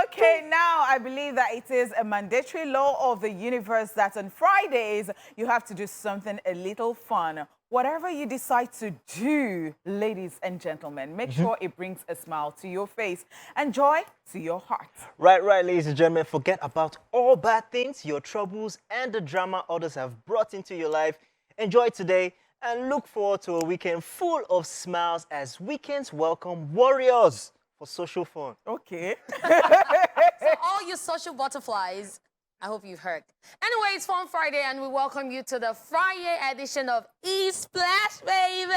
Okay, now I believe that it is a mandatory law of the universe that on Fridays you have to do something a little fun. Whatever you decide to do, ladies and gentlemen, make sure it brings a smile to your face and joy to your heart. Right, ladies and gentlemen, forget about all bad things, your troubles, and the drama others have brought into your life. Enjoy today and look forward to a weekend full of smiles as weekends welcome warriors for social fun. Okay. So all you social butterflies, I hope you've heard. Anyway, it's Fun Friday, and we welcome you to the Friday edition of E-Splash, baby.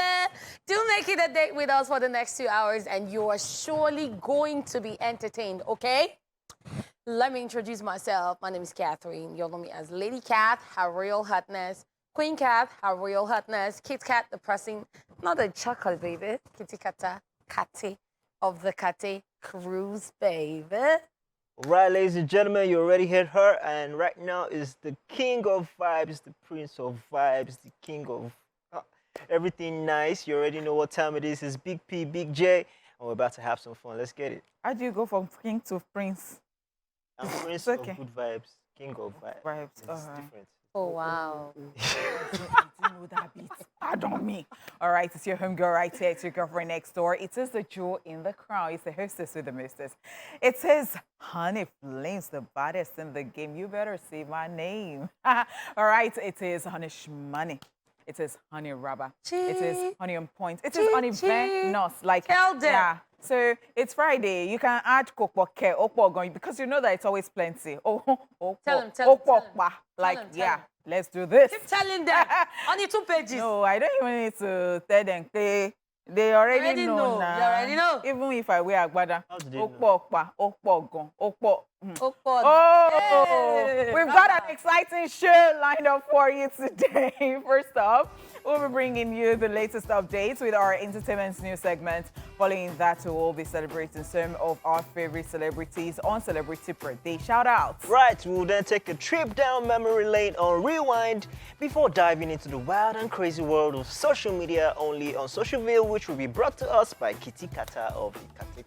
Do make it a date with us for the next 2 hours, and you are surely going to be entertained, okay? Let me introduce myself. My name is Catherine. You'll know me as Lady Cat, Her Royal Hotness, Queen Cat, Her Royal Hotness, Kit Kat, the pressing, not a chocolate, baby, Kitty Kata, Catty of the Catty Cruise, baby. Right, ladies and gentlemen, you already heard her, and right now is the king of vibes, the prince of vibes, the king of everything nice. You already know what time it is. It's Big P, Big J, and we're about to have some fun. Let's get it. How do you go from king to prince? I'm prince okay. of good vibes, king of vibes. It's different. Oh, wow. I didn't know that beat. Pardon me. All right, it's your homegirl right here. It's your girlfriend next door. It is the jewel in the crown. It's the hostess with the mostest. It is Honey Flames, the baddest in the game. You better say my name. All right, it is Honey Shmoney. It is Honey Rubber. It is Honey on Point. It is Honey Venus. Like, tell them. Yeah. So it's Friday. You can add kokpoke, okpogon, because you know that it's always plenty. Oh, tell them. Like, tell yeah, them. let's do this. Keep telling them. Only 2 pages. No, I don't even need to tell them. They already know now. You already know. Even if I wear agbada. How do they know? Okpogon. Oh, hey. We've got an exciting show lined up for you today. First off, we'll be bringing you the latest updates with our entertainment news segment. Following that, we'll be celebrating some of our favorite celebrities on Celebrity Birthday Shoutouts. Right, we'll then take a trip down memory lane on Rewind before diving into the wild and crazy world of social media only on Socialville, which will be brought to us by Kitty Kata of the Kati.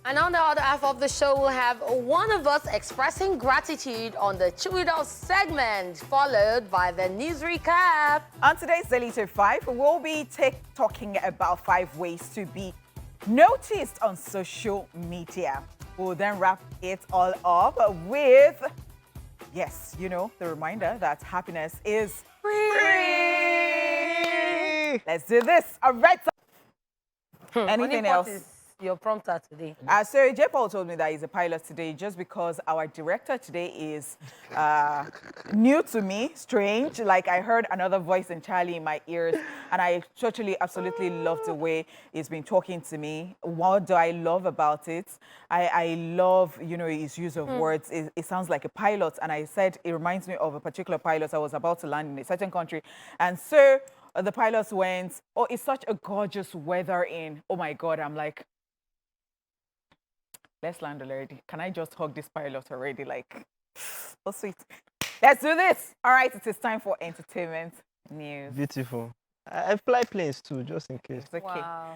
And on the other half of the show, we'll have one of us expressing gratitude on the Chew It All segment, followed by the news recap. On today's Daily Top 5, we'll be talking about 5 ways to be noticed on social media. We'll then wrap it all up with, yes, you know, the reminder that happiness is free. Let's do this. All right. Anything else? Your prompter today. So Jaypaul told me that he's a pilot today just because our director today is new to me, strange. Like I heard another voice entirely in my ears, and I totally, absolutely love the way he's been talking to me. What do I love about it? I love, you know, his use of words. It sounds like a pilot, and I said it reminds me of a particular pilot I was about to land in a certain country, and so the pilots went, "Oh, it's such a gorgeous weather in." Oh my God, I'm like, let's land already. Can I just hug this pilot already? Like, so sweet. Let's do this. All right, it is time for entertainment news. Beautiful. I fly planes too, just in case. It's okay. Wow.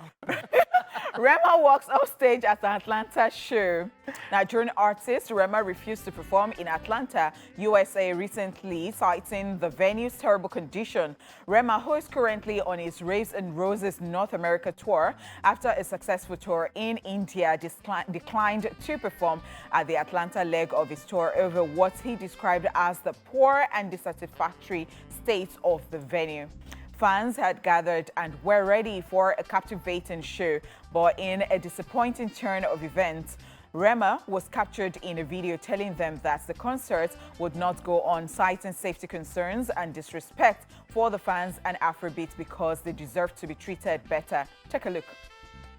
Rema walks off stage at the Atlanta show. Nigerian artist Rema refused to perform in Atlanta, USA recently, citing the venue's terrible condition. Rema, who is currently on his Raves and Roses North America tour after a successful tour in India, declined to perform at the Atlanta leg of his tour over what he described as the poor and dissatisfactory state of the venue. Fans had gathered and were ready for a captivating show, but in a disappointing turn of events, Rema was captured in a video telling them that the concert would not go on, citing safety concerns and disrespect for the fans and Afrobeat because they deserve to be treated better. Take a look.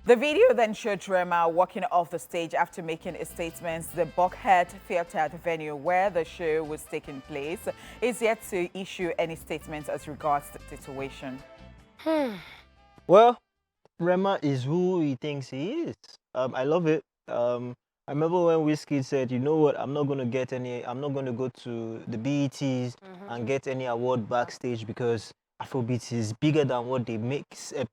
The video then showed Rema walking off the stage after making a statement. The Buckhead Theatre, the venue where the show was taking place, is yet to issue any statements as regards the situation. Well, Rema is who he thinks he is. I love it. I remember when Whiskey said, you know what, I'm not going to go to the BETs and get any award backstage because Afrobeat is bigger than what they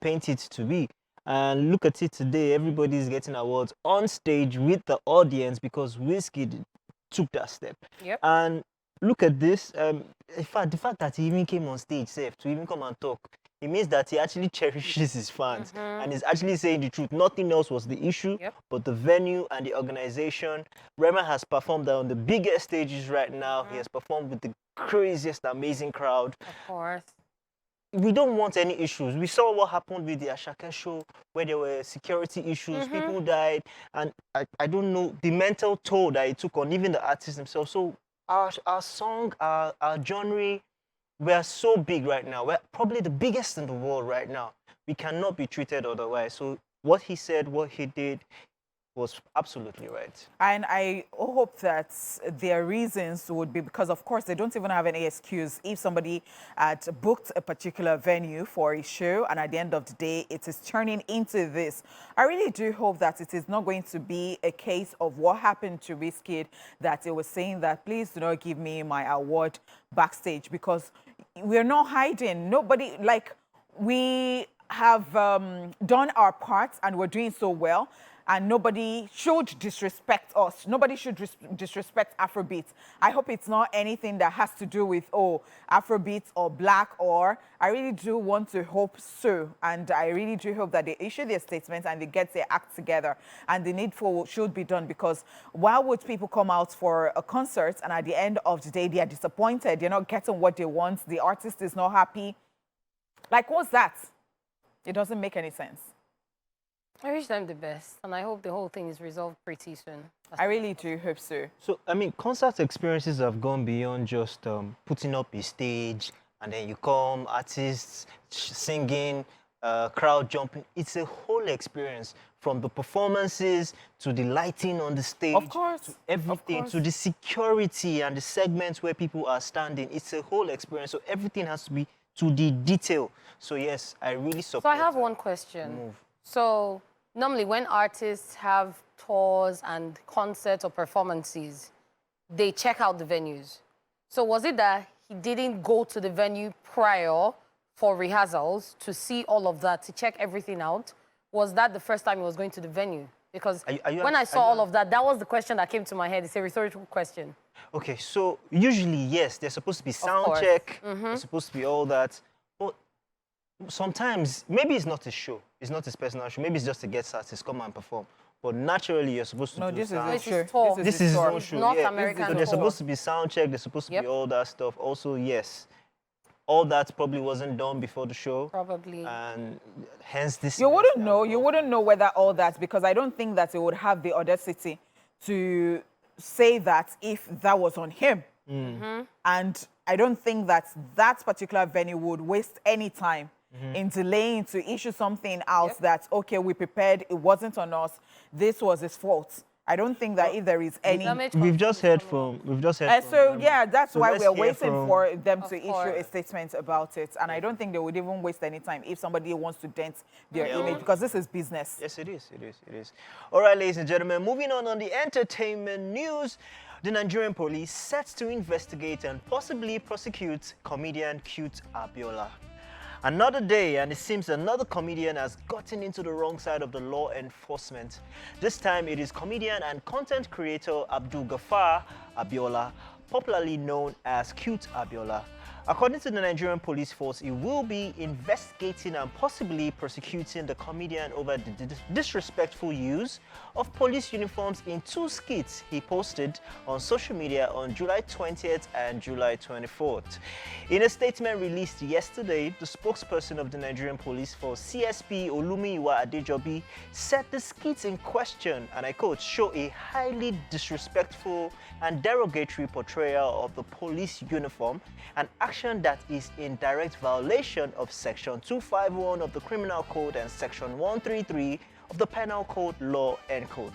paint it to be. And look at it today, everybody's getting awards on stage with the audience because Wizkid took that step. Yep. And look at this. In fact, the fact that he even came on stage safe to even come and talk, it means that he actually cherishes his fans and is actually saying the truth. Nothing else was the issue, but the venue and the organization. Rema has performed on the biggest stages right now. He has performed with the craziest, amazing crowd. Of course. We don't want any issues. We saw what happened with the Ashake show where there were security issues, people died, and I don't know the mental toll that it took on even the artists themselves. So our song, our genre, we are so big right now. We're probably the biggest in the world right now. We cannot be treated otherwise. So what he said, what he did was absolutely right. And I hope that their reasons would be because, of course, they don't even have any excuse if somebody had booked a particular venue for a show and at the end of the day, it is turning into this. I really do hope that it is not going to be a case of what happened to Wizkid, that it was saying that, please do not give me my award backstage, because we're not hiding. Nobody, like, we have done our part and we're doing so well. And nobody should disrespect us. Nobody should disrespect Afrobeat. I hope it's not anything that has to do with, oh, Afrobeat or black or... I really do want to hope so. And I really do hope that they issue their statements and they get their act together. And the needful should be done, because why would people come out for a concert and at the end of the day, they are disappointed, they're not getting what they want, the artist is not happy? Like, what's that? It doesn't make any sense. I wish them the best, and I hope the whole thing is resolved pretty soon. I really do hope so. So, I mean, concert experiences have gone beyond just putting up a stage and then you come, artists singing, crowd jumping. It's a whole experience, from the performances to the lighting on the stage. Of course. To everything, to the security and the segments where people are standing. It's a whole experience. So everything has to be to the detail. So yes, I really support. So I have one question. Move. So normally when artists have tours and concerts or performances, they check out the venues. So was it that he didn't go to the venue prior for rehearsals to see all of that, to check everything out? Was that the first time he was going to the venue? Because when I saw all of that, that was the question that came to my head. It's a rhetorical question. Okay, so usually, yes, there's supposed to be sound check, there's supposed to be all that. But sometimes, maybe it's not a show, it's not his personal show, maybe it's just to get artists come and perform. But naturally, you're supposed to do sound. This is tour. This is his own show. North Yeah. American So there's tour. supposed to be sound check, there's supposed to be all that stuff. Also, yes, all that probably wasn't done before the show. Probably. And hence this. You wouldn't know. You wouldn't know whether all that, because I don't think that it would have the audacity to say that if that was on him. And I don't think that that particular venue would waste any time in delaying to issue something out that, okay, we prepared, it wasn't on us, this was his fault. I don't think that if there is any... We've just heard from... so, yeah, that's why let's we're hear waiting for them to issue course. a statement about it. And I don't think they would even waste any time if somebody wants to dent their image, because this is business. Yes, it is. It is. All right, ladies and gentlemen, moving on the entertainment news. The Nigerian police set to investigate and possibly prosecute comedian Cute Abiola. Another day, and it seems another comedian has gotten into the wrong side of the law enforcement. This time, it is comedian and content creator Abdul-Gafar Abiola, popularly known as Cute Abiola. According to the Nigerian police force, it will be investigating and possibly prosecuting the comedian over the disrespectful use of police uniforms in 2 skits he posted on social media on July 20th and July 24th. In a statement released yesterday, the spokesperson of the Nigerian police force, CSP Olumiyiwa Adejobi, said the skits in question, and I quote, show a highly disrespectful and derogatory portrayal of the police uniform, an action that is in direct violation of Section 251 of the Criminal Code and Section 133 of the Penal Code law, end quote.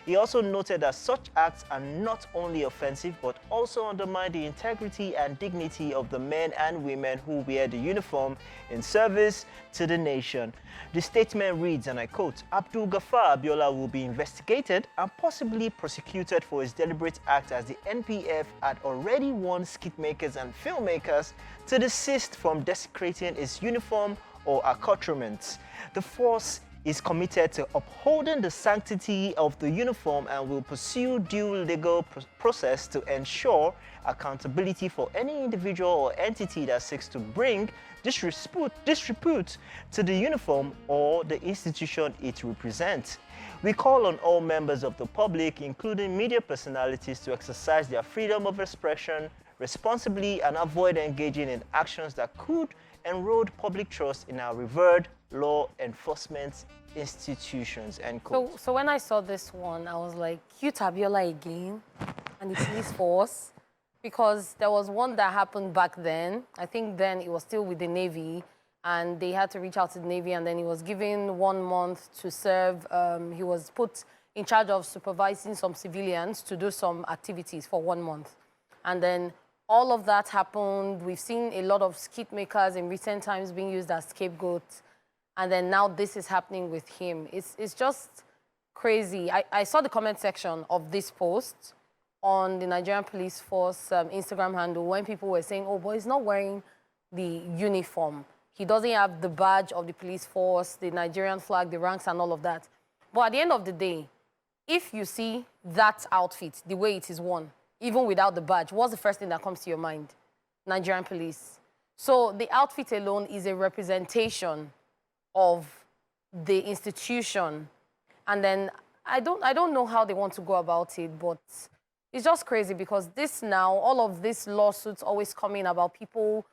He also noted that such acts are not only offensive but also undermine the integrity and dignity of the men and women who wear the uniform in service to the nation. The statement reads, and I quote, Abdul-Gafar Abiola will be investigated and possibly prosecuted for his deliberate act, as the NPF had already warned skit makers and filmmakers to desist from desecrating his uniform or accoutrements. The force is committed to upholding the sanctity of the uniform and will pursue due legal process to ensure accountability for any individual or entity that seeks to bring disrepute to the uniform or the institution it represents. We call on all members of the public, including media personalities, to exercise their freedom of expression responsibly and avoid engaging in actions that could erode public trust in our revered law enforcement institutions. End quote. So when I saw this one, I was like, cute Abiola again and the police force. Because there was one that happened back then. I think then it was still with the Navy, and they had to reach out to the Navy, and then he was given 1 month to serve. He was put in charge of supervising some civilians to do some activities for 1 month. And then all of that happened. We've seen a lot of skit makers in recent times being used as scapegoats. And then now this is happening with him. It's just crazy. I saw the comment section of this post on the Nigerian Police Force Instagram handle when people were saying, oh, but he's not wearing the uniform. He doesn't have the badge of the police force, the Nigerian flag, the ranks and all of that. But at the end of the day, if you see that outfit, the way it is worn, even without the badge, what's the first thing that comes to your mind? Nigerian police. So the outfit alone is a representation of the institution. And then I don't know how they want to go about it, but it's just crazy because this now, all of these lawsuits always coming about people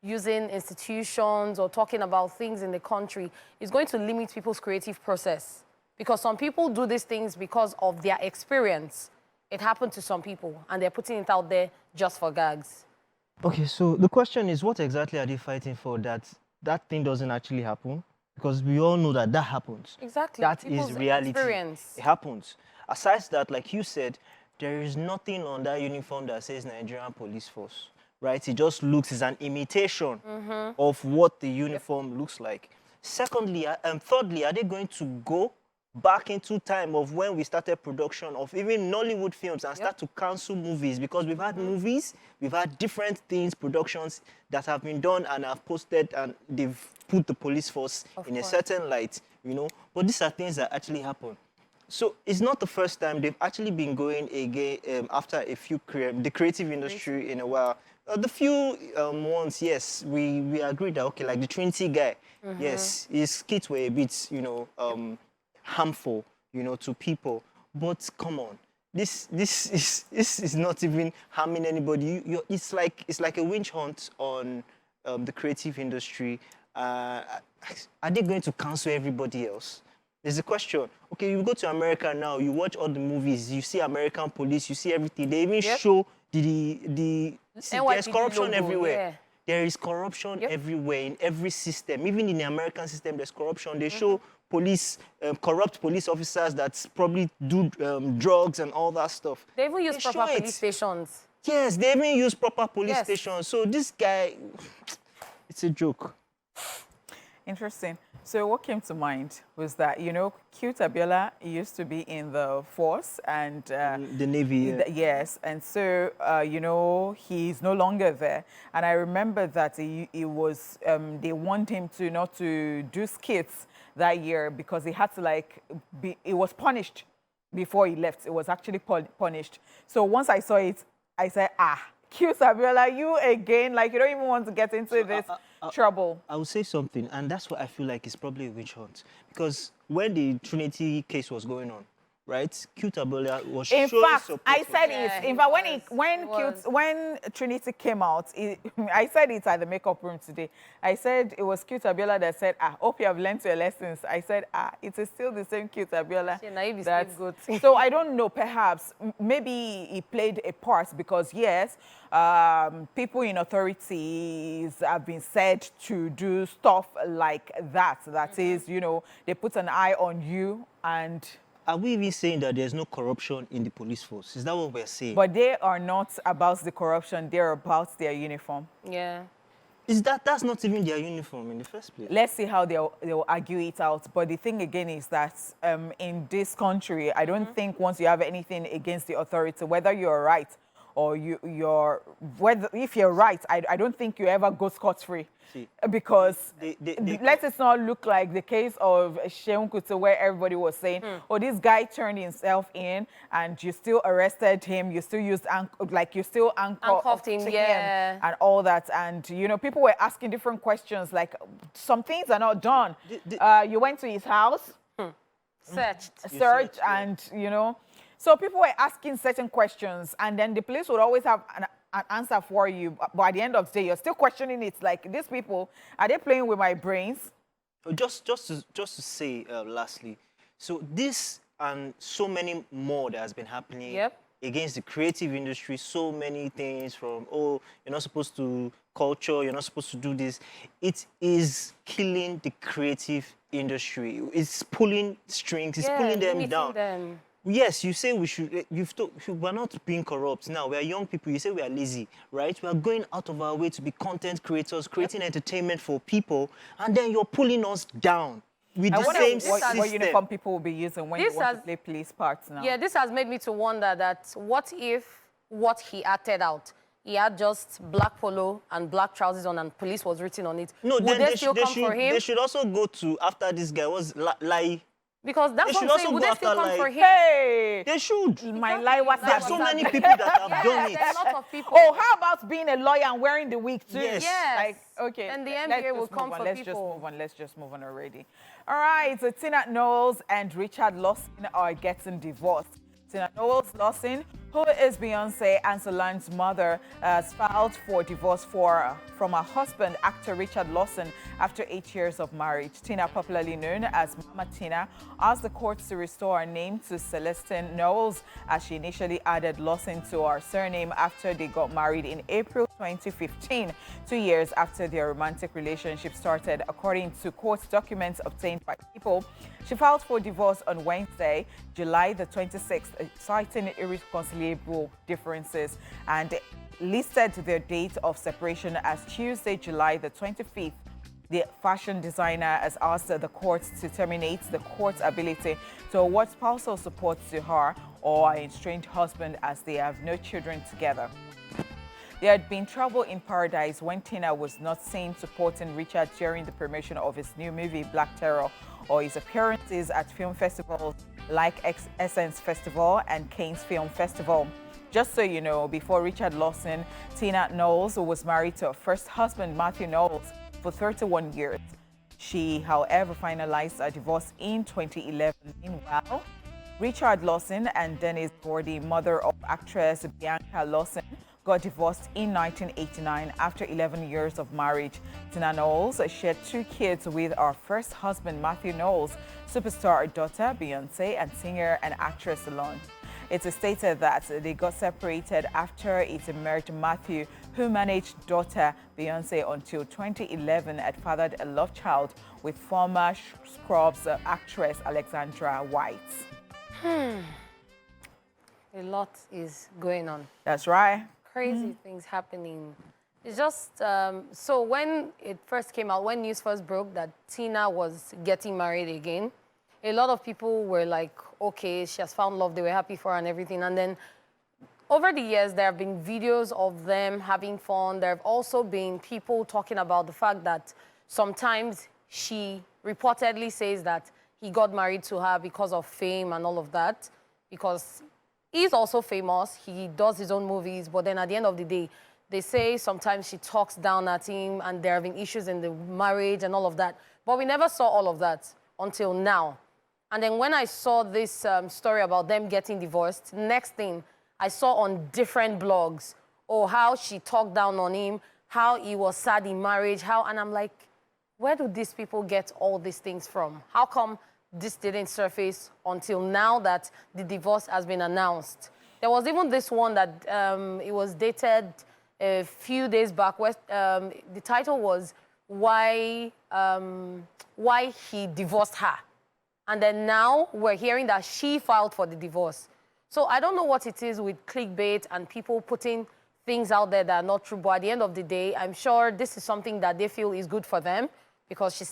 using institutions or talking about things in the country is going to limit people's creative process. Because some people do these things because of their experience. It happened to some people and they're putting it out there just for gags. Okay, so the question is, what exactly are they fighting for that thing doesn't actually happen? Because we all know that happens. Exactly. That People's is reality. Experience. It happens. Aside that, like you said, there is nothing on that uniform that says Nigerian Police Force, right? It just looks as an imitation of what the uniform looks like. Secondly, thirdly, are they going to go back into time of when we started production of even Nollywood films and start to cancel movies? Because we've had movies, we've had different things, productions that have been done and have posted and they've put the police force in a certain light, you know? But these are things that actually happen. So it's not the first time they've actually been going again after a few the creative industry in a while. The few ones, yes, we agreed that, okay, like the Trinity guy, yes, his skits were a bit, you know, harmful, you know, to people. But come on, this is not even harming anybody. It's like a witch hunt on the creative industry. Are they going to cancel everybody else? There's a question. Okay, you go to America now, you watch all the movies, you see American police, you see everything. They even show there's corruption everywhere. Yeah. There is corruption everywhere, in every system. Even in the American system, there's corruption. They show police, corrupt police officers that probably do drugs and all that stuff. They even use proper police stations. Yes, they even use proper police stations. So this guy, it's a joke. Interesting. So what came to mind was that, you know, cute Abiola used to be in the force and... the Navy, yes. And so, you know, he's no longer there. And I remember that it was, they want him to not to do skits that year because he had to, like, it was punished before he left. It was actually punished. So once I saw it, I said, cute Abiola, you again, like you don't even want to get into this trouble. I will say something, and that's what I feel like is probably a witch hunt. Because when the Trinity case was going on, right, cute Abiola was in showing fact, support. I said it. In fact, when Trinity came out, I said it at the makeup room today. I said it was cute Abiola that said, hope you have learned your lessons. I said, it is still the same cute Abiola. That's good. So I don't know, perhaps, maybe he played a part because, yes, people in authorities have been said to do stuff like that. That is, you know, they put an eye on you and... Are we even saying that there's no corruption in the police force? Is that what we're saying? But they are not about the corruption. They're about their uniform. Yeah. That's not even their uniform in the first place? Let's see how they'll argue it out. But the thing again is that in this country, I don't think once you have anything against the authority, whether you're right or whether if you're right, I don't think you ever go scot-free. See, Because they let it not look like the case of Sheun Kuti, where everybody was saying, oh, this guy turned himself in and you still arrested him, you still used, you still Handcuffed him, yeah. and all that. And, you know, people were asking different questions, like some things are not done. You went to his house, searched, and, you know, so people were asking certain questions, and then the police would always have an answer for you, but at the end of the day, you're still questioning it. Like, these people, are they playing with my brains? Just to say, lastly, so this and so many more that has been happening against the creative industry, so many things from, oh, you're not supposed to culture, you're not supposed to do this. It is killing the creative industry. It's pulling strings, it's pulling them down. Yes, you say we should, we're not being corrupt. Now, we are young people, you say we are lazy, right? We are going out of our way to be content creators, creating entertainment for people, and then you're pulling us down with the same system. What uniform people will be using when you want to play police parts now. Yeah, this has made me to wonder that what if what he acted out, he had just black polo and black trousers on and police was written on it. No, would then they still come for him? They should also go to, after this guy was lie. Because that's what I'm saying, would they still come for him? Hey! They should. My lie was there are so many people that have done it. There are a lot of people. Oh, how about being a lawyer and wearing the wig too? Yes. Like, okay. And the NBA will come for people. Let's just move on already. All right, so Tina Knowles and Richard Lawson are getting divorced. Tina Knowles Lawson, who is Beyonce and Solange's mother, has filed for divorce from her husband, actor Richard Lawson, after 8 years of marriage. Tina, popularly known as Mama Tina, asked the courts to restore her name to Celestine Knowles, as she initially added Lawson to her surname after they got married in April 2015, 2 years after their romantic relationship started, according to court documents obtained by People. She filed for divorce on Wednesday, July the 26th, citing irreconcilable differences, and listed their date of separation as Tuesday, July the 25th. The fashion designer has asked the courts to terminate the court's ability to award spousal support to her or her estranged husband, as they have no children together. There had been trouble in paradise when Tina was not seen supporting Richard during the promotion of his new movie, Black Terror, or his appearances at film festivals like Essence Festival and Cannes Film Festival. Just so you know, before Richard Lawson, Tina Knowles was married to her first husband, Matthew Knowles, for 31 years. She, however, finalized a divorce in 2011. Meanwhile, Richard Lawson and Denise Gordy, mother of actress Bianca Lawson, got divorced in 1989 after 11 years of marriage. Tina Knowles shared 2 kids with her first husband, Matthew Knowles, superstar daughter Beyonce, and singer and actress Solange. It is stated that they got separated after it emerged Matthew, who managed daughter Beyonce until 2011, had fathered a love child with former Scrubs actress Alexandra White. A lot is going on. That's right. Crazy things happening. It's just, so when it first came out, when news first broke that Tina was getting married again, a lot of people were like, okay, she has found love, they were happy for her and everything. And then over the years, there have been videos of them having fun. There have also been people talking about the fact that sometimes she reportedly says that he got married to her because of fame and all of that, because he's also famous. He does his own movies, but then at the end of the day, they say sometimes she talks down at him and there have been issues in the marriage and all of that. But we never saw all of that until now. And then when I saw this story about them getting divorced, next thing I saw on different blogs, how she talked down on him, how he was sad in marriage, and I'm like, where do these people get all these things from? How come this didn't surface until now that the divorce has been announced? There was even this one that it was dated a few days back, where the title was why he divorced her. And then now we're hearing that she filed for the divorce. So I don't know what it is with clickbait and people putting things out there that are not true, but at the end of the day, I'm sure this is something that they feel is good for them, because she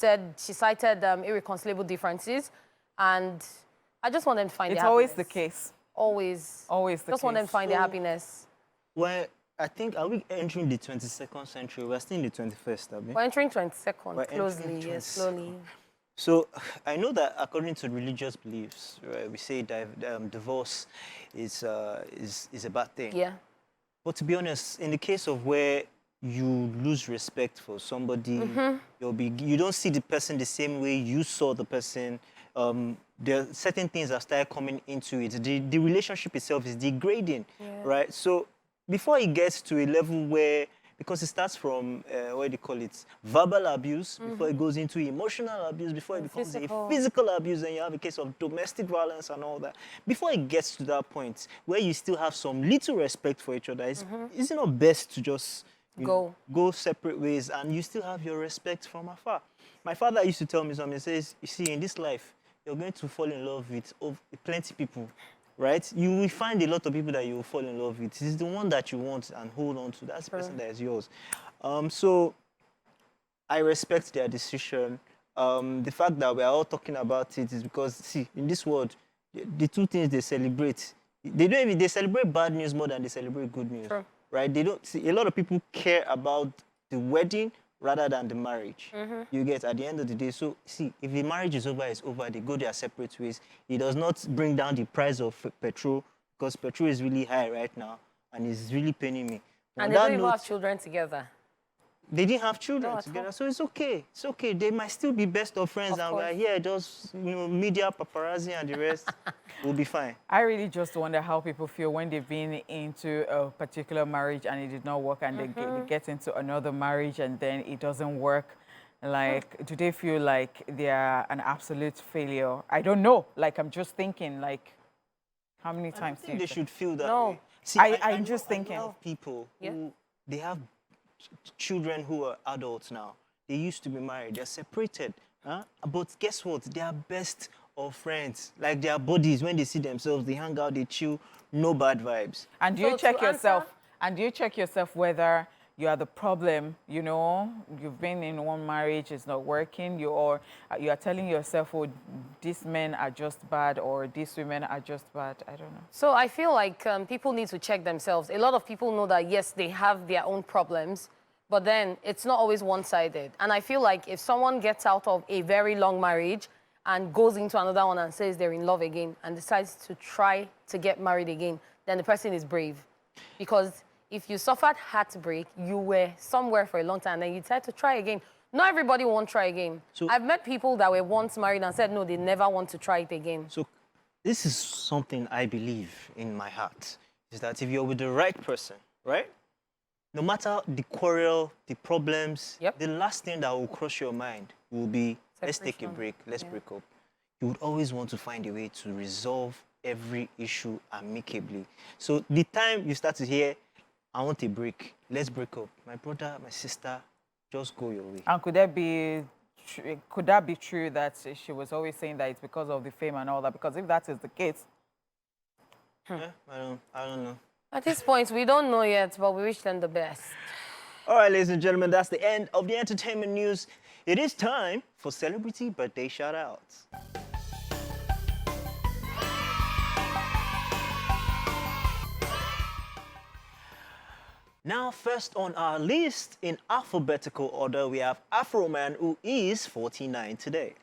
cited irreconcilable differences, and I just want them to find their happiness. It's always the case. Always. Always the case. Just want them to find their happiness. Well, I think, are we entering the 22nd century? We're still in the 21st, are we? We're entering 22nd, We're entering closely, yes, 20 slowly. So I know that according to religious beliefs, right, we say divorce is a bad thing. Yeah. But to be honest, in the case of where you lose respect for somebody, you don't see the person the same way you saw the person. There are certain things that start coming into it. The relationship itself is degrading, right? So before it gets to a level where, because it starts from, what do you call it, verbal abuse, before it goes into emotional abuse, before it becomes a physical abuse, and you have a case of domestic violence and all that. Before it gets to that point where you still have some little respect for each other, is it not best to just go separate ways and you still have your respect from afar? My father used to tell me something. He says, you see, in this life, you're going to fall in love with plenty people, right? You will find a lot of people that you will fall in love with. It's the one that you want and hold on to. That's the person that is yours. So I respect their decision. The fact that we are all talking about it is because, see, in this world, the two things they celebrate, they celebrate bad news more than they celebrate good news, right? They don't see, a lot of people care about the wedding rather than the marriage. You get, at the end of the day. So see, if the marriage is over, it's over. They go their separate ways. It does not bring down the price of petrol, because petrol is really high right now and it's really paining me. And they don't even have children together. They didn't have children together, so it's okay. It's okay. They might still be best of friends, and we're here just, media, paparazzi, and the rest. We'll be fine. I really just wonder how people feel when they've been into a particular marriage and it did not work, and they get into another marriage and then it doesn't work. Like, do they feel like they are an absolute failure? I don't know. Like, I'm just thinking, like, how many times I think they should feel that way. See, I'm just thinking. I know of people who, they have children who are adults now. They used to be married. They're separated. But guess what? They are best of friends. Like, they are buddies. When they see themselves, they hang out, they chill. No bad vibes. And do you check yourself? And do you check yourself whether you are the problem? You know, you've been in one marriage, it's not working. You are telling yourself, oh, these men are just bad, or these women are just bad. I don't know. So I feel like people need to check themselves. A lot of people know that, yes, they have their own problems, but then it's not always one-sided. And I feel like if someone gets out of a very long marriage and goes into another one and says they're in love again and decides to try to get married again, then the person is brave. Because if you suffered heartbreak, you were somewhere for a long time, and then you decide to try again. Not everybody won't try again. So I've met people that were once married and said, no, they never want to try it again. So this is something I believe in my heart, is that if you're with the right person, right? No matter the quarrel, the problems, the last thing that will cross your mind will be, let's take a break, let's break up. You would always want to find a way to resolve every issue amicably. So the time you start to hear, I want a break, let's break up, my brother, my sister, just go your way. And could that be true that she was always saying that it's because of the fame and all that? Because if that is the case, I don't know. At this point, we don't know yet, but we wish them the best. All right, ladies and gentlemen, that's the end of the entertainment news. It is time for celebrity birthday shout-outs. Now, first on our list, in alphabetical order, we have Afro Man, who is 49 today.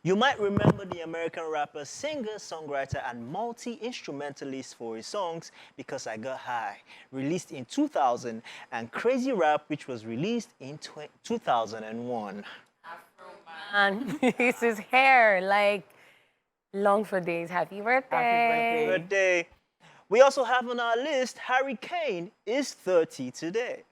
You might remember the American rapper, singer, songwriter, and multi-instrumentalist for his songs Because I Got High, released in 2000, and Crazy Rap, which was released in 2001. And it's his hair, like, long for days. Happy birthday. Happy birthday. We also have on our list, Harry Kane is 30 today.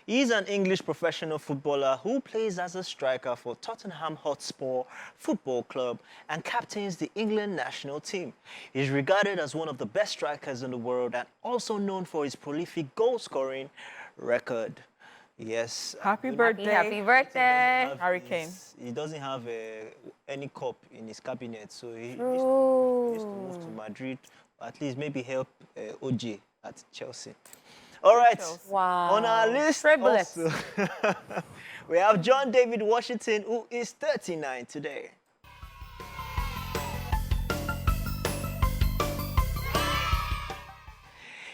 He's an English professional footballer who plays as a striker for Tottenham Hotspur Football Club and captains the England national team. He's regarded as one of the best strikers in the world and also known for his prolific goal-scoring record. Yes. Happy birthday. Happy birthday. Harry Kane. He doesn't have any cup in his cabinet, so he needs to move to Madrid, or at least maybe help OJ at Chelsea. All right. Wow. On our list, also, We have John David Washington, who is 39 today.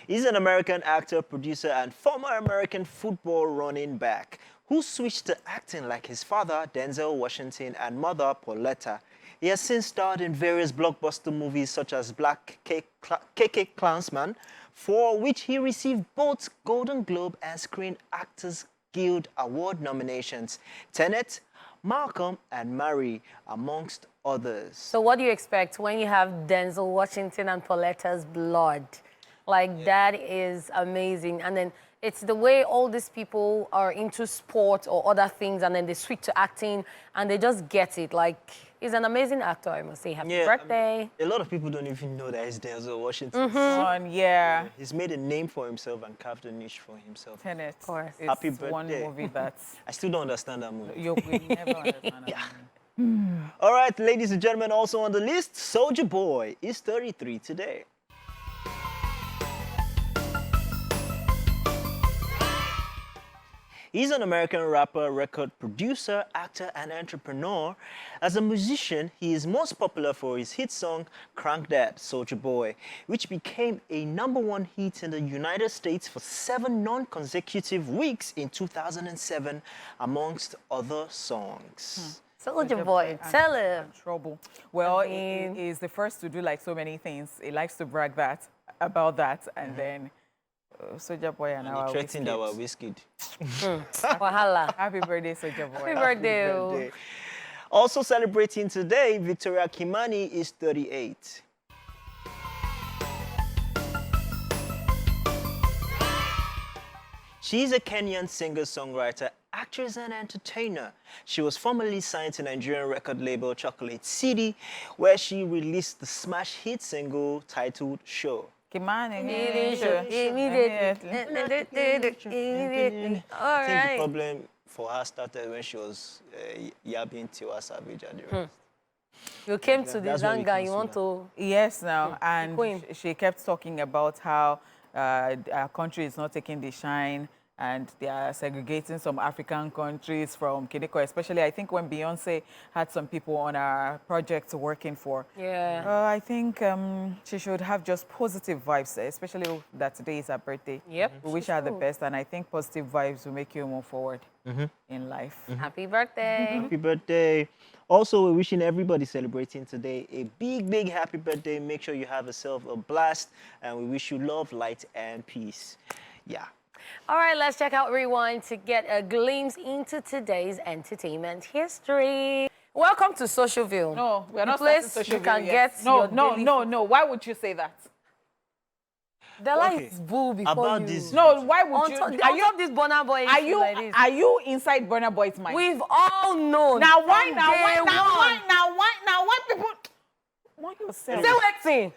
He's an American actor, producer, and former American football running back who switched to acting like his father, Denzel Washington, and mother, Pauletta. He has since starred in various blockbuster movies such as Black KK Klansman, for which he received both Golden Globe and Screen Actors Guild Award nominations. Tenet, Malcolm, and Mary, amongst others. So what do you expect when you have Denzel Washington and Pauletta's blood? Like, that is amazing. And then it's the way all these people are into sport or other things, and then they switch to acting, and they just get it. Like, he's an amazing actor, I must say. Happy birthday. A lot of people don't even know that he's Denzel Washington. Yeah. He's made a name for himself and carved a niche for himself. Tenet. Of course. It's Happy birthday. one movie that's... I still don't understand that movie. You will never understand that movie. All right, ladies and gentlemen, also on the list, Soulja Boy is 33 today. He's an American rapper, record producer, actor, and entrepreneur. As a musician, he is most popular for his hit song, Crank That, Soulja Boy, which became a #1 hit in the United States for 7 non-consecutive weeks in 2007, amongst other songs. Soulja Boy, tell him. Trouble. Well, I mean- he is the first to do like so many things. He likes to brag about that, and then Soulja Boy and And our he threatened Wizkid. our Wizkid. Wahala. Happy birthday, Soulja Boy. Happy birthday. Birthday. Also celebrating today, Victoria Kimani is 38. She's a Kenyan singer-songwriter, actress, and entertainer. She was formerly signed to Nigerian record label Chocolate City, where she released the smash hit single titled Show. Kimani. Immediately. All I think the right. problem for her started when she was yabbing Tiwa Savage and the rest. You came to the That's when it Zanga, comes you to want that. to... Yes, now, and Queen. she kept talking about how our country is not taking the shine, and they are segregating some African countries from Kidiko, especially I think when Beyonce had some people on our project working for. Yeah. I think she should have just positive vibes, especially that today is her birthday. Yep. We wish her the best, and I think positive vibes will make you move forward in life. Happy birthday. Happy birthday. Also, we're wishing everybody celebrating today a big, big happy birthday. Make sure you have yourself a blast, and we wish you love, light, and peace. Yeah. All right, let's check out Rewind to get a glimpse into today's entertainment history. Welcome to Social View. No, we're The not place starting social you can media yet. get No, your no, daily- no, no. Why would you say that? The line Okay. is boo before About you. this- No, why would On you? top, on top this Burna Boy Are issue you like this. are you inside Burna Boy's mind? We've all known. Now why? from Now why? day Now one. why? Now why? Now why people? Why yourself? Say what thing?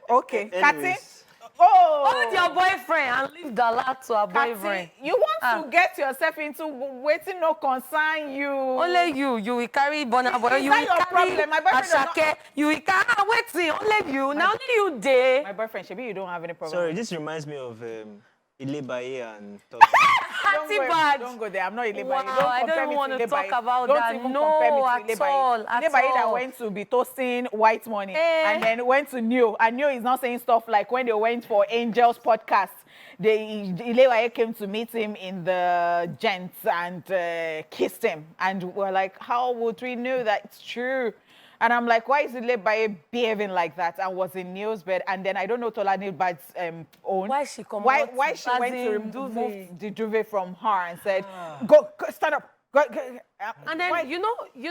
Okay, Kati. Anyways. Oh, Hold your boyfriend and leave the lot to her Kati, boyfriend. you want to get yourself into waiting no concern you. Only you will carry Burna Boy. Is You that will your carry problem? My boyfriend does not- Ashake. You will carry. Waiting. Only you. Now only you there. My boyfriend, Shebi, you don't have any problem. Sorry, this reminds me of Ilebaye and Auntie bad. Don't go there. I'm not Ilebaye. Wow, Don't I don't compare even me wanna to talk Ilebaye. about Don't that. even No, compare me to at Ilebaye. all, at Ilebaye that all. went to be toasting white money and Eh. then went to Neo. And Neo is not saying stuff like when they went for Angels podcast. Ilebaye came to meet him in the gents and kissed him. And we're like, how would we know that it's true? And I'm like, why is Ilebaye behaving like that? And was in Neo's bed. And then I don't know Tolani Bad's own. Why she come Why out she as went to in remove duvet? the duvet from her and said, go stand up. Go. And then Why- you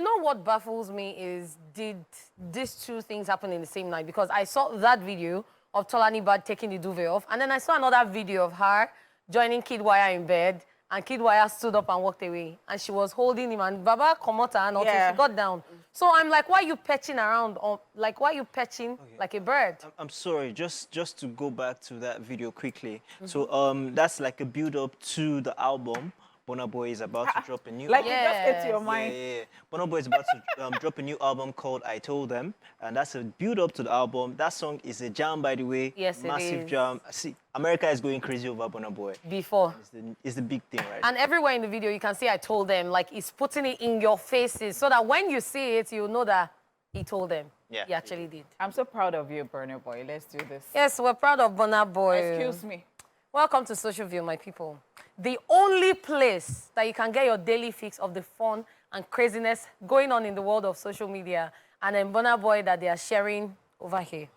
know what baffles me is, did these two things happen in the same night? Because I saw that video of Tolani Bad taking the duvet off, and then I saw another video of her joining Kid Wire in bed, and Kid Wire stood up and walked away, and she was holding him, and Baba Komota and until Yeah. she got down. So I'm like, why are you perching around? Like, why are you perching like a bird? I'm sorry, just to go back to that video quickly. So that's like a build up to the album Burna Boy is about to drop a new Like album. it just hit your Yes. mind. Yeah. Burna Boy is about to drop a new album called I Told Them, and that's a build-up to the album. That song is a jam, by the way. Yes, it Massive is. jam. See, America is going crazy over Burna Boy. Before. It's the big thing, right? And everywhere in the video, you can see I told them, like, he's putting it in your faces so that when you see it, you know that he told them. Yeah. He actually did. I'm so proud of you, Burna Boy. Let's do this. Yes, we're proud of Burna Boy. Excuse me. Welcome to Social View, my people. The only place that you can get your daily fix of the fun and craziness going on in the world of social media, and then Burna Boy that they are sharing over here.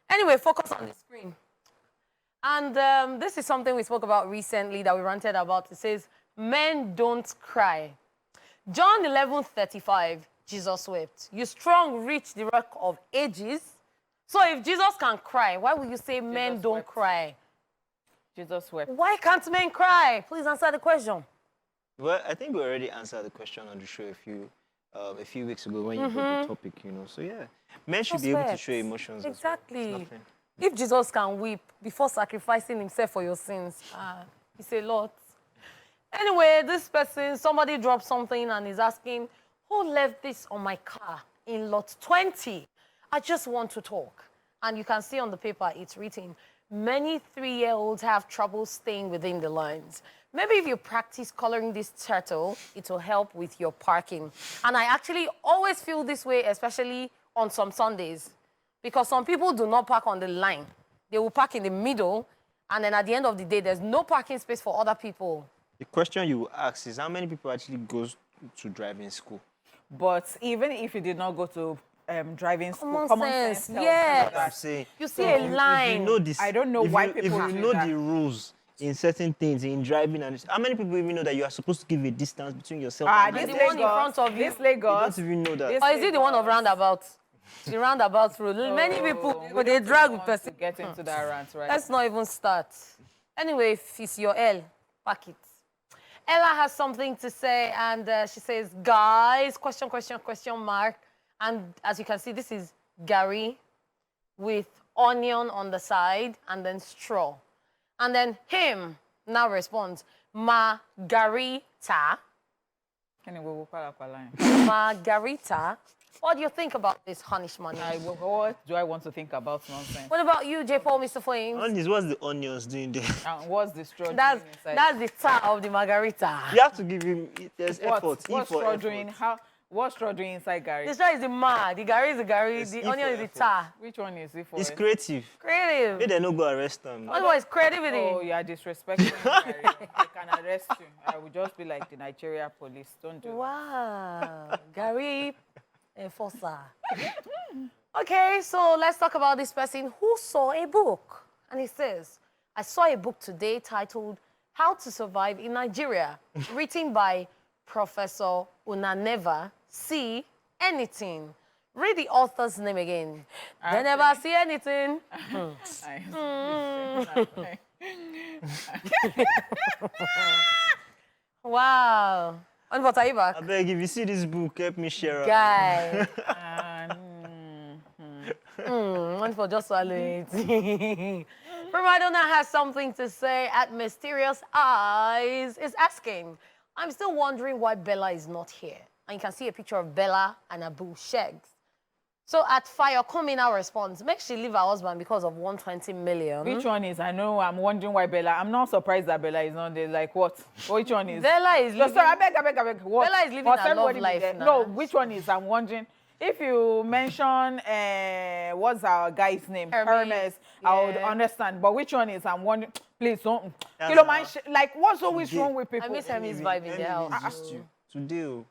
Anyway, focus on the screen. And this is something we spoke about recently that we ranted about. It says, men don't cry. John 11:35, Jesus wept. You strong reach the rock of ages. So if Jesus can cry, why will you say men don't wept. cry? Jesus wept. Why can't men cry? Please answer the question. Well, I think we already answered the question on the show a few weeks ago when you brought the topic, you know. So yeah, men should be able to show emotions. as well. Exactly. It's nothing. If Jesus can weep before sacrificing himself for your sins, it's a lot. Anyway, this person, somebody dropped something and is asking, who left this on my car in lot 20? I just want to talk. And you can see on the paper, it's written, many 3-year-olds have trouble staying within the lines. Maybe if you practice coloring this turtle, it will help with your parking. And I actually always feel this way, especially on some Sundays, because some people do not park on the line. They will park in the middle, and then at the end of the day, there's no parking space for other people. The question you will ask is how many people actually goes to driving school? But even if you did not go to driving school, Common sense, tells you yes. that. I'm saying. You see a line. If you know this, I don't know why people If do you know that. the rules in certain things, in driving, and how many people even know that you are supposed to give a distance between yourself and This the others? one in front of you. This Lagos. You don't even know that. This Or is it the one of Lagos. roundabout? The roundabout rule. Many people, We but they don't drag want with to person. get into that rant, right? Let's not even start. Anyway, if it's your L, pack it. Ella has something to say, and she says, guys, question mark. And as you can see, this is Gary with onion on the side and then straw. And then him now responds, Margarita. Anyway, we'll call up a line. Margarita. What do you think about this Honish money? What do I want to think about nonsense? What about you, J-Paul, Mr. Flames? Onions, what's the onions doing there? And what's the straw That's doing inside? that's the tar of the margarita. You have to give him. There's effort. What's E for straw effort. doing? What's straw doing inside Gary? The straw is the ma, the gari is the gari, It's the E onion for is the effort. tar. Which one is it for? It's creative. Creative. Maybe they no go arrest them. Otherwise, creativity. Oh, you are disrespecting Gary. I can arrest you. I will just be like the Nigeria police. Don't do that. Wow. Gary enforcer. Okay, so let's talk about this person who saw a book. And he says, I saw a book today titled How to Survive in Nigeria, written by Professor Unaneva See Anything. Read the author's name again. They never see anything. Wow. And what are you back? I beg, if you see this book, help me share it. Guy. One for just swallow it. Madonna has something to say at Mysterious Eyes is asking, I'm still wondering why Bella is not here. And you can see a picture of Bella and Abu Shegs. So at Fire, Kumi now responds, make she leave her husband because of 120 million. Which one is? I know. I'm wondering why Bella. I'm not surprised that Bella is not there. Like what? Which one is? Bella is No, living... sorry, I beg. What? Bella is living Must her love everybody be life there? now. No, which one is? I'm wondering. If you mention what's our guy's name, Hermes. I would Yeah. understand. But which one is? I'm wondering. Please don't. That's You know, man. not- Like, what's always Today. wrong with people? I miss Hermes Let vibe me in the house. gist you. Today,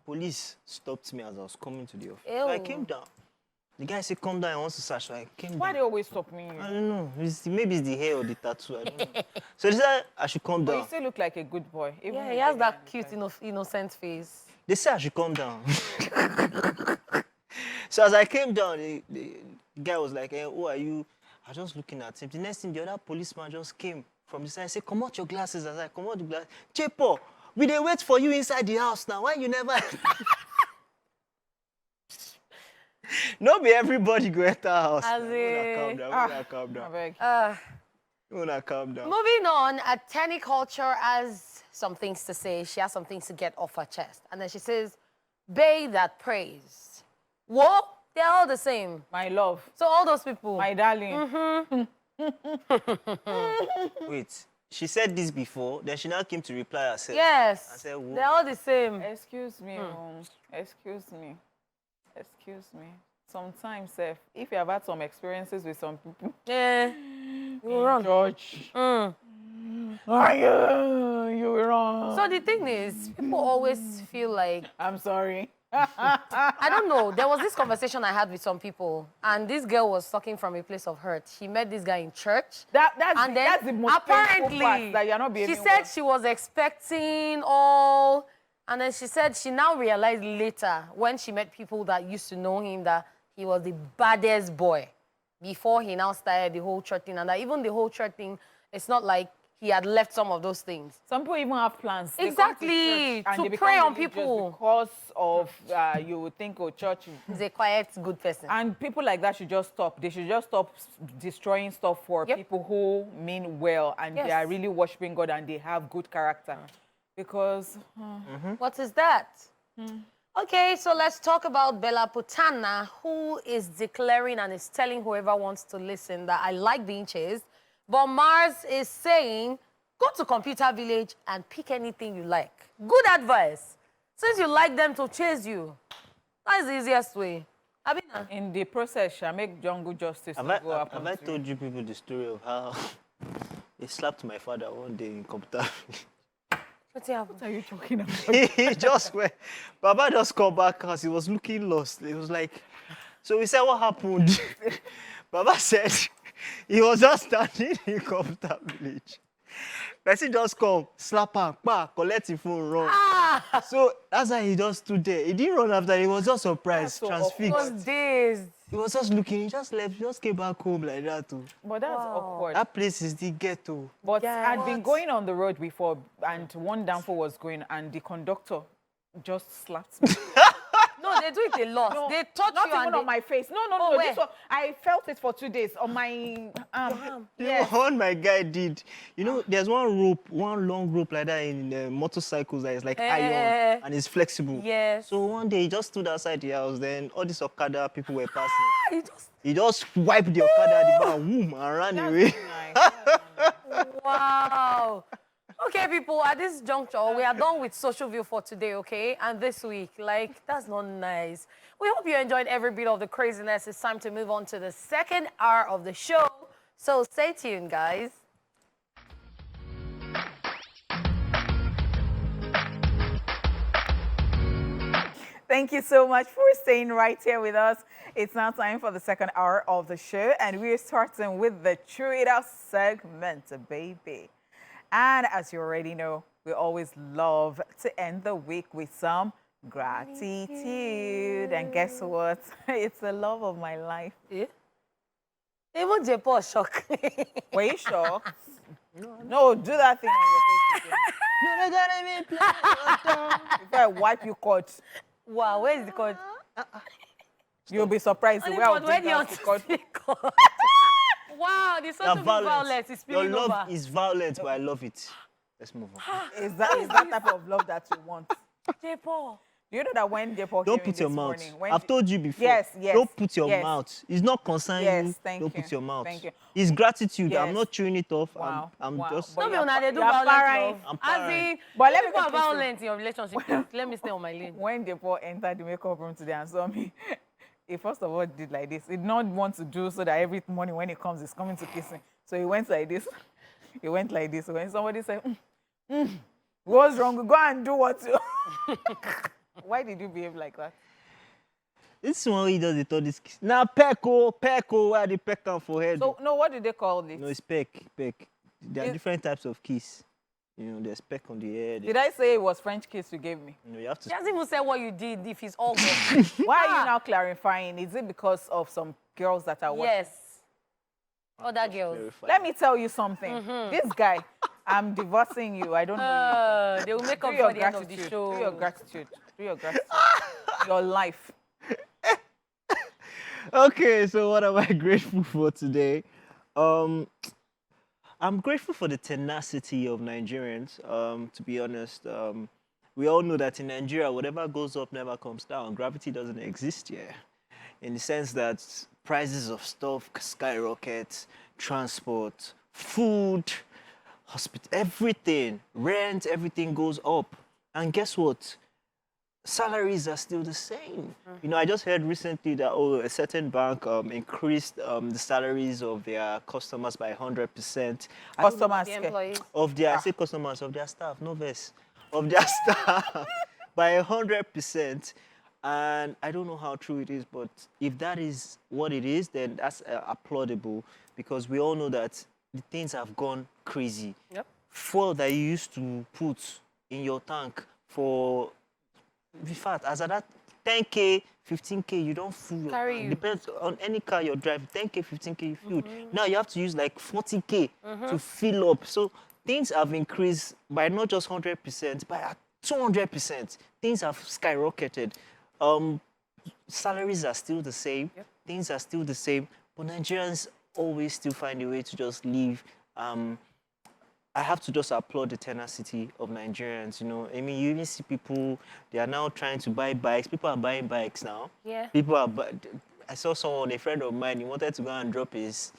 police stopped me as I was coming to the office. Ew. So I came down. The guy said, come down, I want to search. So I came Why down. they always stop me? I don't know. Maybe it's the hair or the tattoo. I don't know. So they said I should come But you down. still look like a good boy. Even Yeah, if he has you're that young. cute, innocent face. They said I should come down. So as I came down, the guy was like, hey, who are you? I was just looking at him. The next thing, the other policeman just came from the side and said, come out your glasses. I was like, come out the glasses. J-Paul, we dey wait for you inside the house now. Why you never... No be everybody go enter house. As Now. in- Calm down, calm I down. beg. Calm down. Moving on, at Culture has some things to say. She has some things to get off her chest. And then she says, "Bay that praise." Whoa, they're all the same. My love. So all those people. My darling. Wait, she said this before, then she now came to reply herself. Yes, I said, "Whoa." they're all the same. Excuse me. Excuse me. Excuse me. Sometimes, if you have had some experiences with some people, Yeah, you were wrong. George, you were wrong. So the thing is, people always feel like, I'm sorry. I don't know. There was this conversation I had with some people, and this girl was talking from a place of hurt. She met this guy in church. That's the most painful Apparently, part, that you're not behaving she said well. she was expecting all, and then she said she now realized later when she met people that used to know him that he was the baddest boy before he now started the whole church thing, and that even the whole church thing, it's not like he had left some of those things. Some people even have plans. They come Exactly, church and to they become prey on religious people. because of you would think, oh, church. He's a quiet, good person. And people like that should just stop. They should just stop destroying stuff for Yep. people who mean well and they Yes. are really worshiping God and they have good character. Because What is that? Okay, so let's talk about Bella Putana, who is declaring and is telling whoever wants to listen that I like being chased. But Mars is saying, go to Computer Village and pick anything you like. Good advice. Since you like them to chase you, that's the easiest way. Abina. in the process, shall make jungle justice Have to go up. I told you people the story of how they slapped my father one day in computer? What's happened? What are you talking about? He just went. Baba just called back because he was looking lost. He was like, so we said, what happened? Baba said he was just standing in computer village. Person just come, slap her, collect his phone, run. Ah! So that's why he just stood there. He didn't run after. He was just surprised, That's so He transfixed. was dazed. He was just looking. He just left. He just came back home like that too. But that's Wow. awkward. That place is the ghetto. But Yeah. I'd been What? going on the road before and one downfall was going and the conductor just slapped me. No, they do it a lot. No, they touch not you even and on my face. No. Oh, This where? one, I felt it for 2 days on my You yes. know what my guy did? You know, there's one long rope like that in motorcycles that is like iron and it's flexible. Yes. So one day he just stood outside the house, then all these Okada people were passing. He just... He just wiped the Okada at the bar, whoom, and ran away. Nice. Wow. Okay, people, at this juncture, we are done with Social View for today, okay? And this week, like, that's not nice. We hope you enjoyed every bit of the craziness. It's time to move on to the second hour of the show. So stay tuned, guys. Thank you so much for staying right here with us. It's now time for the second hour of the show, and we're starting with the Chew It Out segment, baby. And as you already know, we always love to end the week with some gratitude. And guess what? It's the love of my life. Yeah. Even J-Paul shock. Were you sure? No, do that thing on your face again. If I wipe you cut, Wow, where is the code? you'll be surprised. Only Where I'll code, where dig the down to cut. autistic code? Wow, the social You're violence is Your spilling love over. is violent, but I love it. Let's move on. Is that type of love that you want? J-Paul. Do you know that when J-Paul Don't came in put your this mouth. morning, when I've told you before. Yes, Don't put your yes. mouth. It's not concerning Yes, you. thank Don't you. put your mouth. Thank you. It's gratitude. I'm Yes. not chewing it off. Wow, I'm wow. just. But Don't be you're una, they do you're violent parent. love. I'm As parent. in, But let me people are make this violent in your relationship. Let me stay on my lane. when J-Paul entered the makeup room today and saw me, he first of all did like this. He did not want to do so that every morning when he comes, he's coming to kiss me. So he went like this. He went like this. When somebody said, what's wrong? Go and do what you... Why did you behave like that? This one he does it all this. Now pecko, where the peck am for head. So, no, what do they call this? No, it's peck. There are It- different types of kiss. You know, there's peck on the head. Did I say it was French kiss you gave me? You know, you have to. She hasn't even said what you did if it's all good. Why are you now clarifying? Is it because of some girls that are watching? Yes. Other girls. clarify. Let me tell you something. This guy, I'm divorcing you. I don't know you. They will make Do up your for the end of the gratitude. show. Do your gratitude. Do your gratitude. Your life. Okay, so what am I grateful for today? I'm grateful for the tenacity of Nigerians. To be honest, we all know that in Nigeria, whatever goes up never comes down. Gravity doesn't exist here, in the sense that prices of stuff skyrocket, transport, food, hospital, everything, rent, everything goes up. And guess what? Salaries are still the same. You know, I just heard recently that a certain bank increased the salaries of their customers by 100%. I don't know, Customers The care. employees. of their, I say customers, of their staff, no verse, of their staff by 100%. And I don't know how true it is, but if that is what it is, then that's applaudable, because we all know that the things have gone crazy. Yep. Fuel that you used to put in your tank for, in fact, as at that 10K, 15K, you don't fuel your Carry tank. you. Depends on any car you're driving, 10K, 15K, you fuel. Now you have to use like 40K to fill up. So things have increased by not just 100%, by 200%. Things have skyrocketed. Salaries are still the same. Yep. Things are still the same. But Nigerians always still find a way to just live. I have to just applaud the tenacity of Nigerians. You know, I mean, you even see people, they are now trying to buy bikes. People are buying bikes now. Yeah. People are. I saw someone, a friend of mine, he wanted to go and drop his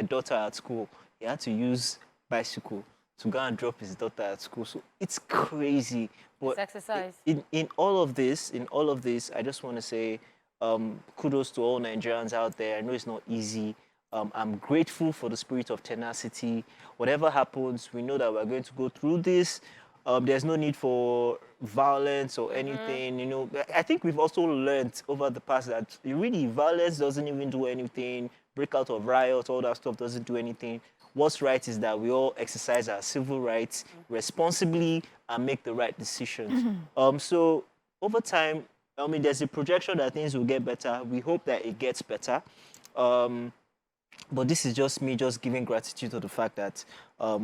daughter at school. He had to use bicycle to go and drop his daughter at school. So it's crazy. But It's exercise. in all of this, I just want to say kudos to all Nigerians out there. I know it's not easy. I'm grateful for the spirit of tenacity. Whatever happens, we know that we're going to go through this. There's no need for violence or anything. You know, I think we've also learned over the past that really violence doesn't even do anything. Breakout of riots, all that stuff doesn't do anything. What's right is that we all exercise our civil rights responsibly and make the right decisions. So over time, I mean, there's a projection that things will get better. We hope that it gets better. But this is just me just giving gratitude to the fact that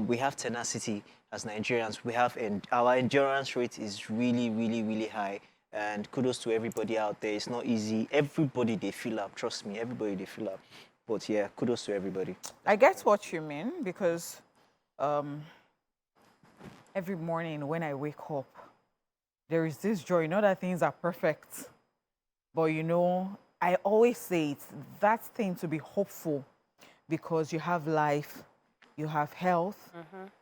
we have tenacity as Nigerians. We have, and our endurance rate is really, really, really high. And kudos to everybody out there. It's not easy. Everybody, they feel up. Trust me, everybody, they feel up. But yeah, kudos to everybody. I get what you mean, because every morning when I wake up, there is this joy. You know that things are perfect, but you know, I always say it's that thing to be hopeful, because you have life, you have health,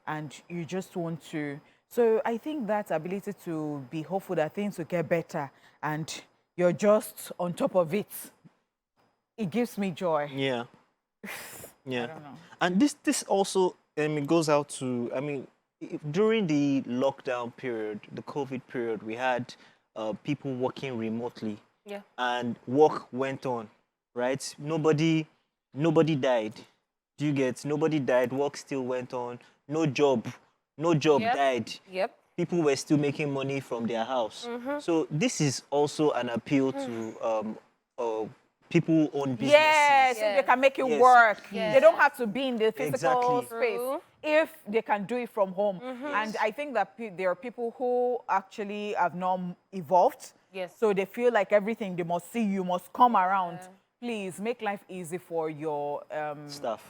and you just want to. So I think that ability to be hopeful that things will get better and you're just on top of it, it gives me joy. Yeah. Yeah. I don't know. And this also it goes out to, I mean, during the lockdown period, the COVID period, we had people working remotely. Yeah. And work went on, right? Nobody died. Do you get? Nobody died. Work still went on. No job Yep. died. Yep. People were still making money from their house. So this is also an appeal to people who own businesses. Yes, Yes. if they can make it Yes. work. Yes. They don't have to be in the physical Exactly. space True. if they can do it from home. And I think that there are people who actually have not evolved. Yes. So they feel like everything they must see, you must come around. Please make life easy for your staff.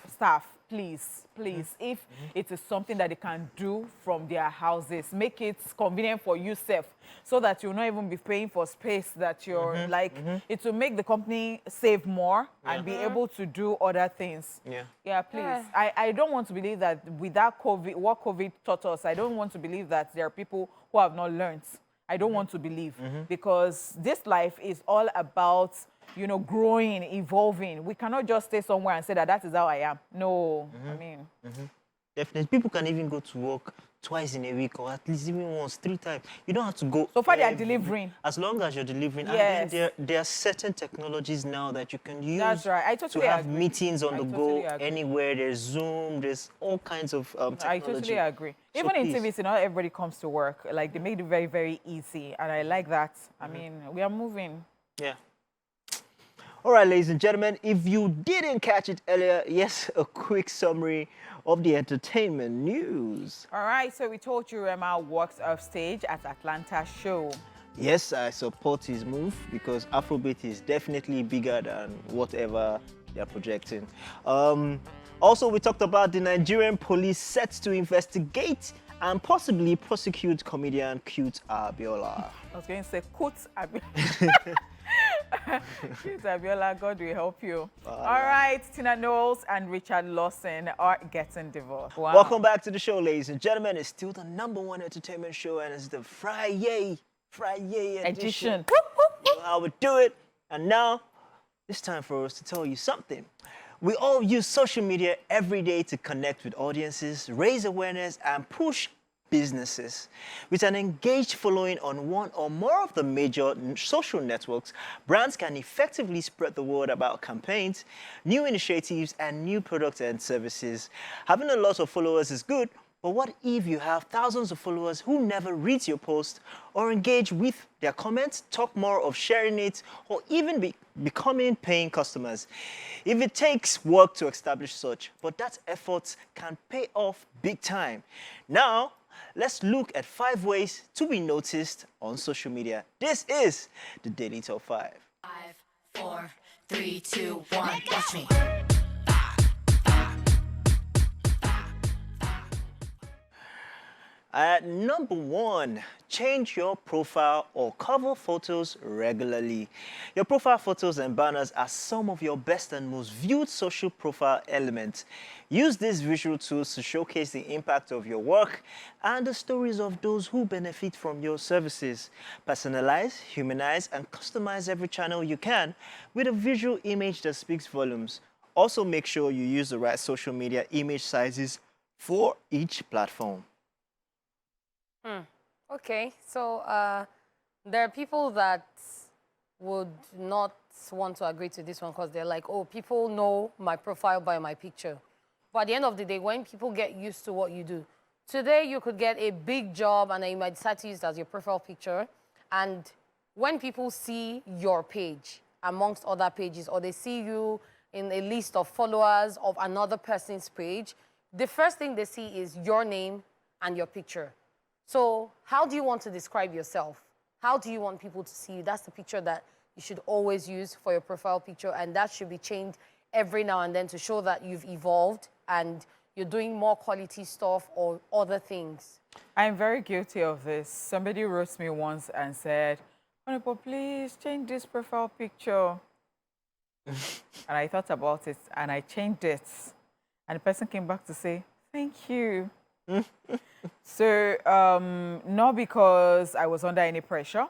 Please. If it is something that they can do from their houses, make it convenient for yourself, so that you'll not even be paying for space that you're it will make the company save more and be able to do other things. Yeah, please. I don't want to believe that without COVID, what COVID taught us, I don't want to believe that there are people who have not learned. I don't want to believe, because this life is all about, you know, growing, evolving. We cannot just stay somewhere and say that is how I am. No, I mean. Definitely. People can even go to work twice in a week, or at least even once, 3 times. You don't have to go. So far, they are delivering. As long as you're delivering. Yes. And then there are certain technologies now that you can use That's right. I totally to have agree. meetings on I the totally go agree. anywhere. There's Zoom. There's all kinds of technology. I totally agree. So Even in please. TVC, not everybody comes to work. Like, they made it very, very easy. And I like that. I mean, we are moving. Yeah. All right, ladies and gentlemen, if you didn't catch it earlier, yes, a quick summary of the entertainment news. All right, so we told you Rema walks off stage at Atlanta show. Yes, I support his move, because Afrobeat is definitely bigger than whatever they're projecting. Also, we talked about the Nigerian police set to investigate and possibly prosecute comedian Cute Abiola. I was going to say, Kut Abiola. Cute Abiola, God will help you. All right, Tina Knowles and Richard Lawson are getting divorced. Wow. Welcome back to the show, ladies and gentlemen. It's still the #1 entertainment show, and it's the Friday edition. You know how we do it. And now, it's time for us to tell you something. We all use social media every day to connect with audiences, raise awareness, and push businesses. With an engaged following on one or more of the major social networks, brands can effectively spread the word about campaigns, new initiatives, and new products and services. Having a lot of followers is good, but what if you have thousands of followers who never read your post or engage with their comments, talk more of sharing it, or even becoming paying customers? If it takes work to establish such, but that effort can pay off big time. Now, let's look at 5 ways to be noticed on social media. This is the Daily Top 5. 5, 4, 3, 2, 1, watch me. At #1, change your profile or cover photos regularly. Your profile photos and banners are some of your best and most viewed social profile elements. Use these visual tools to showcase the impact of your work and the stories of those who benefit from your services. Personalize, humanize, and customize every channel you can with a visual image that speaks volumes. Also, make sure you use the right social media image sizes for each platform. Okay, so there are people that would not want to agree to this one because they're like, oh, people know my profile by my picture. But at the end of the day, when people get used to what you do, today you could get a big job and then you might decide to use it as your profile picture. And when people see your page amongst other pages, or they see you in a list of followers of another person's page, the first thing they see is your name and your picture. So how do you want to describe yourself? How do you want people to see you? That's the picture that you should always use for your profile picture, and that should be changed every now and then to show that you've evolved and you're doing more quality stuff or other things. I'm very guilty of this. Somebody wrote me once and said, Honorable, please change this profile picture. And I thought about it and I changed it. And the person came back to say, thank you. So, not because I was under any pressure.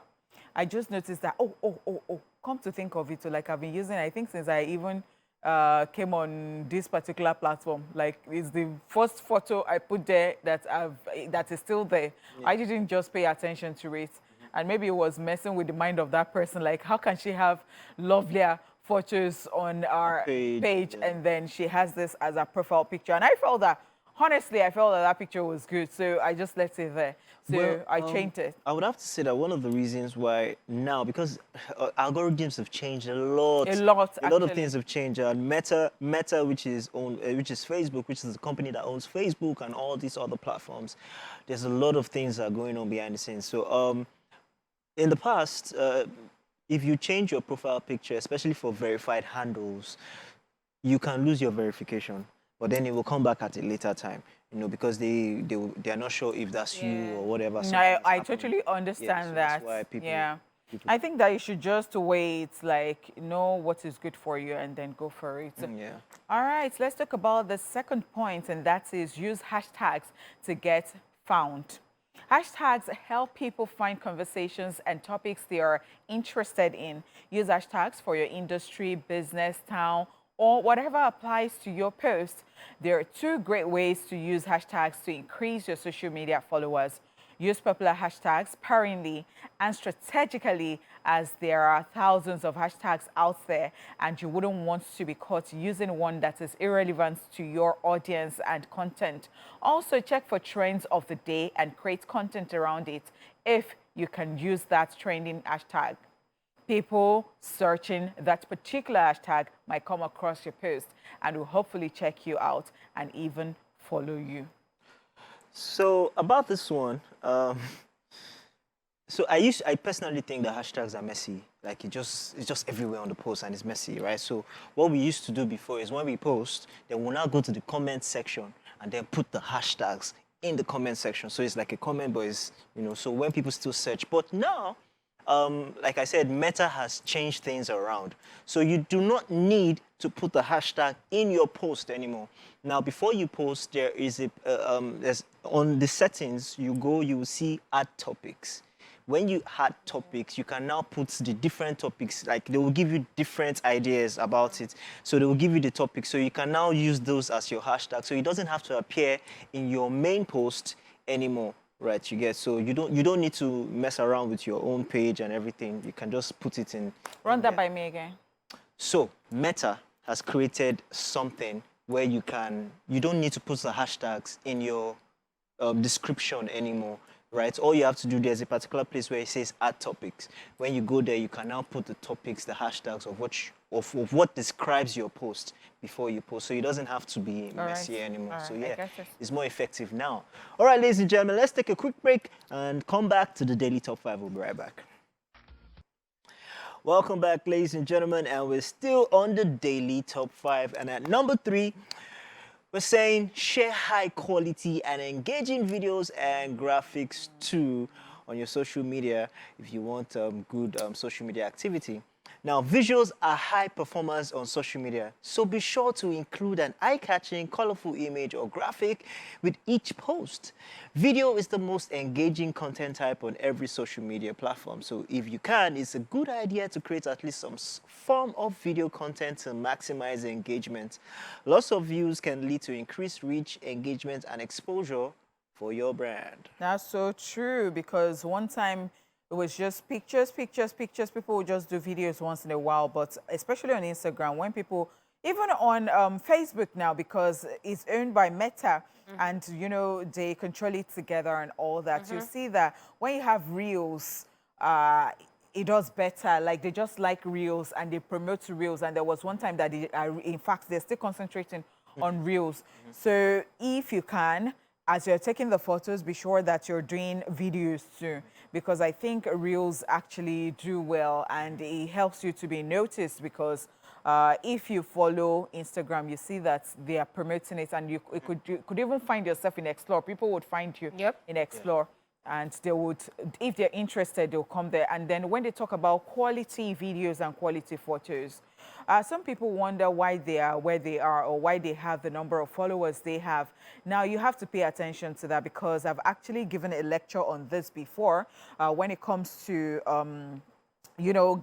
I just noticed that, come to think of it, so like I've been using it, I think since I even came on this particular platform. Like, it's the first photo I put there that is still there. Yeah. I didn't just pay attention to it. And maybe it was messing with the mind of that person. Like, how can she have lovelier photos on our page yeah. And then she has this as a profile picture? And I felt that, honestly, I felt that that picture was good, so I just left it there. So I changed it. I would have to say that one of the reasons why now, because algorithms have changed a lot. A lot of things have changed. Meta, which is Facebook, which is the company that owns Facebook and all these other platforms. There's a lot of things that are going on behind the scenes. So in the past, if you change your profile picture, especially for verified handles, you can lose your verification. But then it will come back at a later time, because they are not sure if that's you or whatever. No, I totally understand that. That's why people, I think that you should just wait, like, know what is good for you and then go for it. Yeah. All right, let's talk about the second point, and that is use hashtags to get found. Hashtags help people find conversations and topics they are interested in. Use hashtags for your industry, business, town, or whatever applies to your post. There are 2 great ways to use hashtags to increase your social media followers. Use popular hashtags sparingly and strategically, as there are thousands of hashtags out there and you wouldn't want to be caught using one that is irrelevant to your audience and content. Also, check for trends of the day and create content around it if you can use that trending hashtag. People searching that particular hashtag might come across your post and will hopefully check you out and even follow you. So about this one, So I personally think the hashtags are messy. Like it's just everywhere on the post and it's messy, right? So what we used to do before is when we post, then we'll now go to the comment section and then put the hashtags in the comment section. So it's like a comment, but it's, so when people still search. But now, like I said, Meta has changed things around. So you do not need to put the hashtag in your post anymore. Now, before you post, there is there's on the settings, you will see add topics. When you add topics, you can now put the different topics, like they will give you different ideas about it. So they will give you the topics. So you can now use those as your hashtag. So it doesn't have to appear in your main post anymore, right? You get, so you don't need to mess around with your own page and everything. You can just put it in. Run that by me again. So Meta has created something where you don't need to put the hashtags in your description anymore. Right, all you have to do, there's a particular place where it says add topics. When you go there, you can now put the topics, the hashtags of what describes your post before you post. So it doesn't have to be messy anymore. So yeah, it's more effective now. All right, ladies and gentlemen, let's take a quick break and come back to the Daily Top 5. We'll be right back. Welcome back, ladies and gentlemen, and we're still on the Daily Top 5. And at number 3, we're saying share high quality and engaging videos and graphics too on your social media if you want good social media activity. Now, visuals are high performers on social media, so be sure to include an eye-catching, colorful image or graphic with each post. Video is the most engaging content type on every social media platform, so if you can, it's a good idea to create at least some form of video content to maximize engagement. Lots of views can lead to increased reach, engagement, and exposure for your brand. That's so true, because one time it was just pictures. People would just do videos once in a while, but especially on Instagram, when people, even on Facebook now, because it's owned by Meta, and they control it together and all that. You see that when you have reels, it does better. Like they just like reels and they promote reels. And there was one time that in fact, they're still concentrating on reels. So if you can, as you're taking the photos, be sure that you're doing videos too, because I think reels actually do well and it helps you to be noticed, because if you follow Instagram, you see that they are promoting it, and you could even find yourself in Explore. People would find you in Explore. And they would, if they're interested, they'll come there. And then when they talk about quality videos and quality photos, some people wonder why they are where they are or why they have the number of followers they have. Now, you have to pay attention to that, because I've actually given a lecture on this before when it comes to,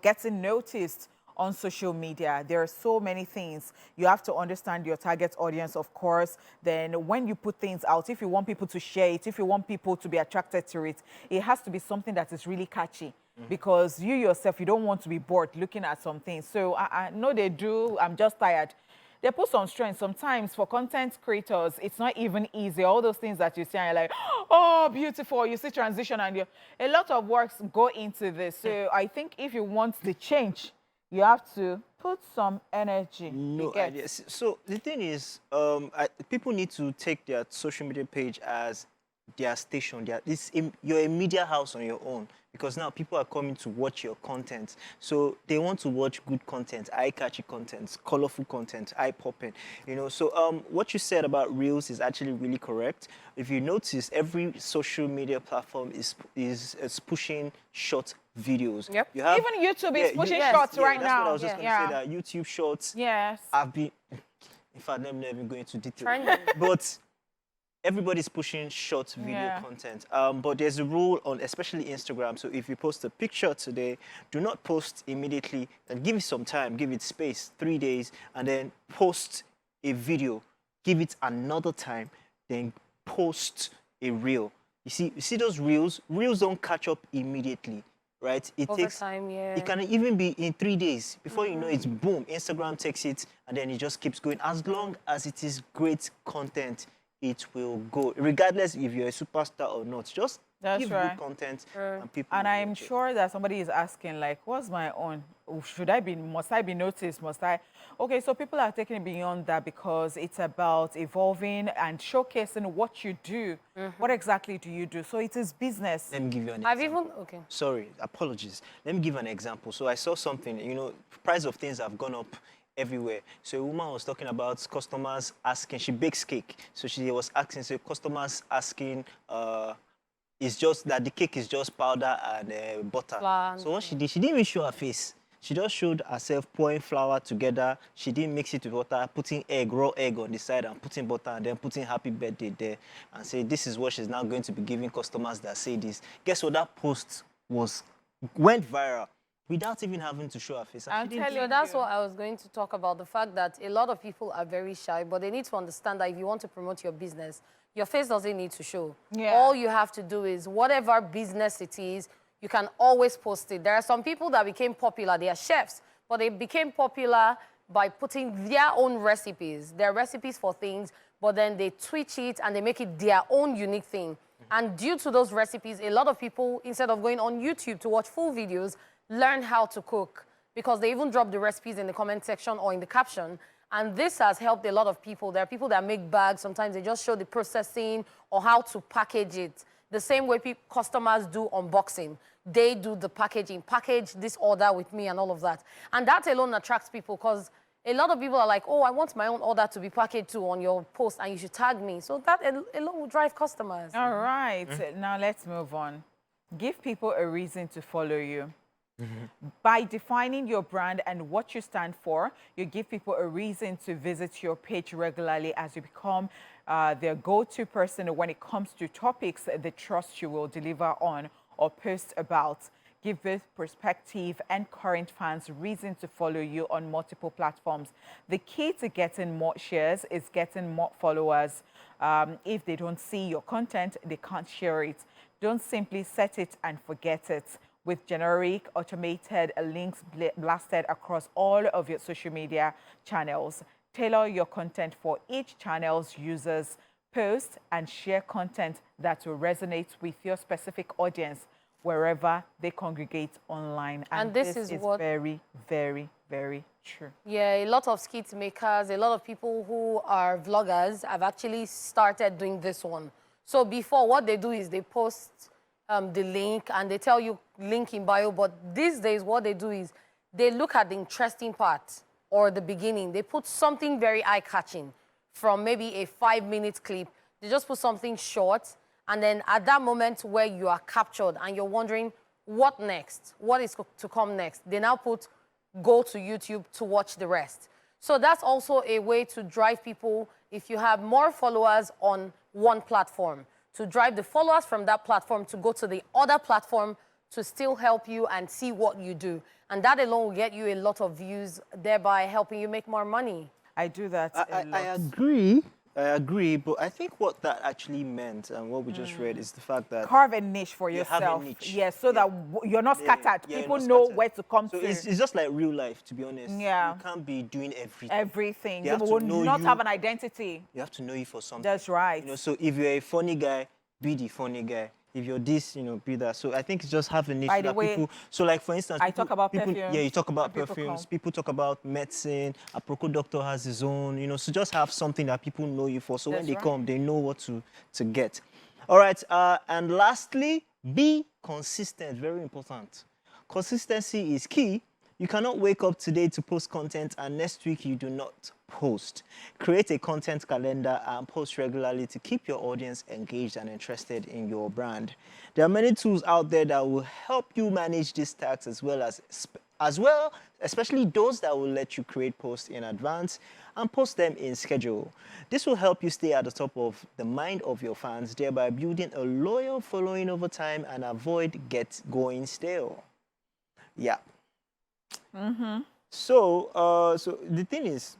getting noticed on social media. There are so many things. You have to understand your target audience, of course. Then when you put things out, if you want people to share it, if you want people to be attracted to it, it has to be something that is really catchy. Because you yourself, you don't want to be bored looking at something. So I know they do. I'm just tired. They put some strength. Sometimes for content creators, it's not even easy. All those things that you see and you're like, oh, beautiful. You see transition, and a lot of works go into this. So I think if you want the change, you have to put some energy. No idea. So the thing is, people need to take their social media page as their station. You're a media house on your own, because now people are coming to watch your content. So they want to watch good content, eye-catchy content, colorful content, eye-popping. So what you said about Reels is actually really correct. If you notice, every social media platform is pushing short videos. Yep. Even YouTube is pushing shorts right now. That's what I was just going to say, that YouTube shorts. Yes. In fact, I'm not even going into detail. But everybody's pushing short video content. But there's a rule on, especially Instagram. So if you post a picture today, do not post immediately, and give it some time, give it space, 3 days, and then post a video. Give it another time, then post a reel. You see those reels? Reels don't catch up immediately, right? It takes time, It can even be in 3 days. Before you know it's boom, Instagram takes it, and then it just keeps going. As long as it is great content, it will go, regardless if you're a superstar or not. Just That's Give right. good content and people And will I'm watch it. sure that somebody is asking, like, what's my own? Must I be noticed? Must I? Okay, so people are taking it beyond that because it's about evolving and showcasing what you do. What exactly do you do? So it is business. Let me give you an I've example. even, okay. Sorry, apologies. Let me give an example. So I saw something, price of things have gone up everywhere. So a woman was talking about customers asking, she bakes cake. So she was asking, so customers asking, it's just that the cake is just powder and butter. Flour, So what she did, she didn't even show her face. She just showed herself pouring flour together. She didn't mix it with water, putting raw egg on the side and putting butter and then putting happy birthday there and say this is what she's now going to be giving customers that say this. Guess what? That post went viral without even having to show her face. And I'm she didn't- telling So that's you. what I was going to talk about, the fact that a lot of people are very shy, but they need to understand that if you want to promote your business, your face doesn't need to show. Yeah. All you have to do is whatever business it is, you can always post it. There are some people that became popular, they are chefs, but they became popular by putting their own recipes, their recipes for things, but then they twitch it and they make it their own unique thing. And due to those recipes, a lot of people, instead of going on YouTube to watch full videos, learn how to cook because they even drop the recipes in the comment section or in the caption. And this has helped a lot of people. There are people that make bags. Sometimes they just show the processing or how to package it. The same way customers do unboxing. They do the packaging, package this order with me and all of that. And that alone attracts people because a lot of people are like, oh, I want my own order to be packaged too on your post and you should tag me. So that alone will drive customers. All right, now let's move on. Give people a reason to follow you. By defining your brand and what you stand for, you give people a reason to visit your page regularly as you become their go-to person when it comes to topics they trust you will deliver on or post about. Give both prospective and current fans reason to follow you on multiple platforms. The key to getting more shares is getting more followers. If they don't see your content, they can't share it. Don't simply set it and forget it. With generic, automated links blasted across all of your social media channels. Tailor your content for each channel's users. Post and share content that will resonate with your specific audience wherever they congregate online. And this is what... very, very, very true. Yeah, a lot of skit makers, a lot of people who are vloggers have actually started doing this one. So before, what they do is they post the link and they tell you link in bio, but these days what they do is they look at the interesting part or the beginning. They put something very eye-catching from maybe a 5-minute clip. They just put something short, and then at that moment where you are captured and you're wondering what next, what is to come next, they now put go to YouTube to watch the rest. So that's also a way to drive people, if you have more followers on one platform, to drive the followers from that platform to go to the other platform to still help you and see what you do. And that alone will get you a lot of views, thereby helping you make more money. I do that a lot. I agree, but I think what that actually meant and what we just read is the fact that Carve a niche for you have a yourself. niche. Yes, so that you're not scattered. Yeah, People you're not know scattered. where to come So to. it's just like real life, to be honest. Yeah. You can't be doing everything. Everything. You You have to will know not you. have an identity. You have to know you for something. That's right. So if you're a funny guy, be the funny guy. If you're this, be that. So I think it's just have a niche By so the that way, people. So like for instance, I talk about people, perfumes, yeah, you talk about and people perfumes. come. People talk about medicine. A Proco doctor has his own. So just have something that people know you for. So when That's they right. come, they know what to get. All right. And lastly, be consistent. Very important. Consistency is key. You cannot wake up today to post content and next week you do not post. Create a content calendar and post regularly to keep your audience engaged and interested in your brand. There are many tools out there that will help you manage these tasks as well, especially those that will let you create posts in advance and post them in schedule. This will help you stay at the top of the mind of your fans, thereby building a loyal following over time and avoid going stale. Yeah. So the thing is,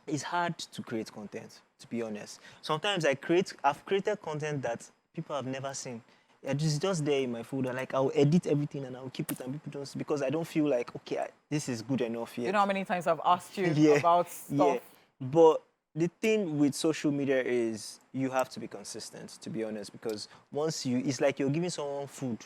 it's hard to create content, to be honest. Sometimes I've created content that people have never seen. It's just there in my folder. Like I'll edit everything and I'll keep it and people don't see because I don't feel like, okay, this is good enough yet. You know how many times I've asked you Yeah, about stuff? yeah. But the thing with social media is you have to be consistent, to be honest, because once it's like you're giving someone food.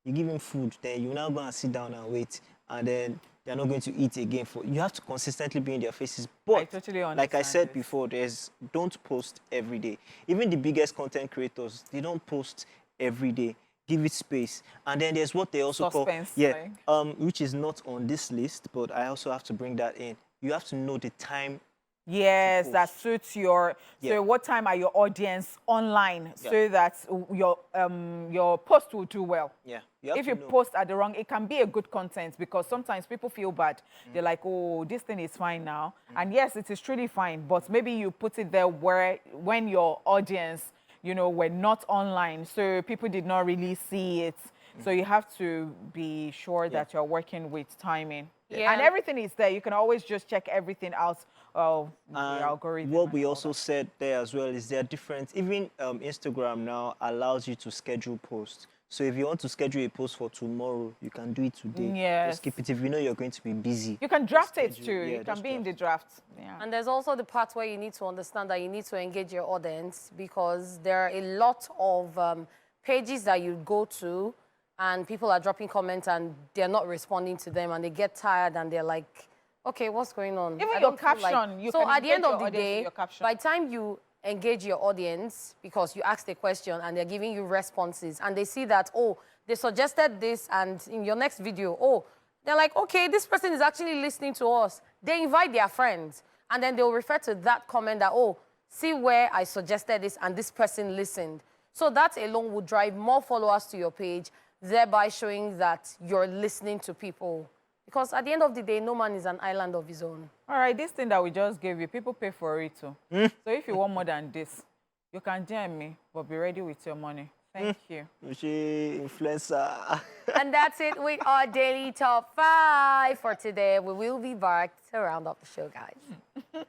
You give him food, then you now go and sit down and wait, and then they're not going to eat again. You have to consistently be in their faces. But I totally understand like I said this. before, don't post every day. Even the biggest content creators, they don't post every day. Give it space. And then there's what they also Suspense, call, which is not on this list, but I also have to bring that in. You have to know the time. Yes, that suits your. Yeah. So, what time are your audience online Yeah. so that your post will do well? Yeah. If you post at the wrong, it can be a good content because sometimes people feel bad. Mm. They're like, oh, this thing is fine now. And yes, it is truly fine, but maybe you put it there when your audience, were not online, so people did not really see it. So you have to be sure that you're working with timing. Yeah. And everything is there. You can always just check everything out of the algorithm. What we and all also that. said there as well is there are different, even Instagram now allows you to schedule posts. So if you want to schedule a post for tomorrow, you can do it today. Yes. Just keep it. If you know you're going to be busy, You can draft just it too. schedule- You yeah, can just be in draft the draft. Yeah. And there's also the part where you need to understand that you need to engage your audience because there are a lot of pages that you go to and people are dropping comments and they're not responding to them and they get tired and they're like, okay, what's going on? Even I your don't feel like-" caption, you So can at the end engage of your the audience with day, your caption. by the time you engage your audience because you asked a question and they're giving you responses and they see that, oh, they suggested this and in your next video, oh, they're like, okay, this person is actually listening to us. They invite their friends and then they'll refer to that comment that, oh, see where I suggested this and this person listened. So that alone would drive more followers to your page, thereby showing that you're listening to people. Because at the end of the day, no man is an island of his own. All right, this thing that we just gave you, people pay for it too. So if you want more than this, you can DM me, but be ready with your money. Thank you. She influencer. And that's it with our daily top 5 for today. We will be back to round up the show, guys.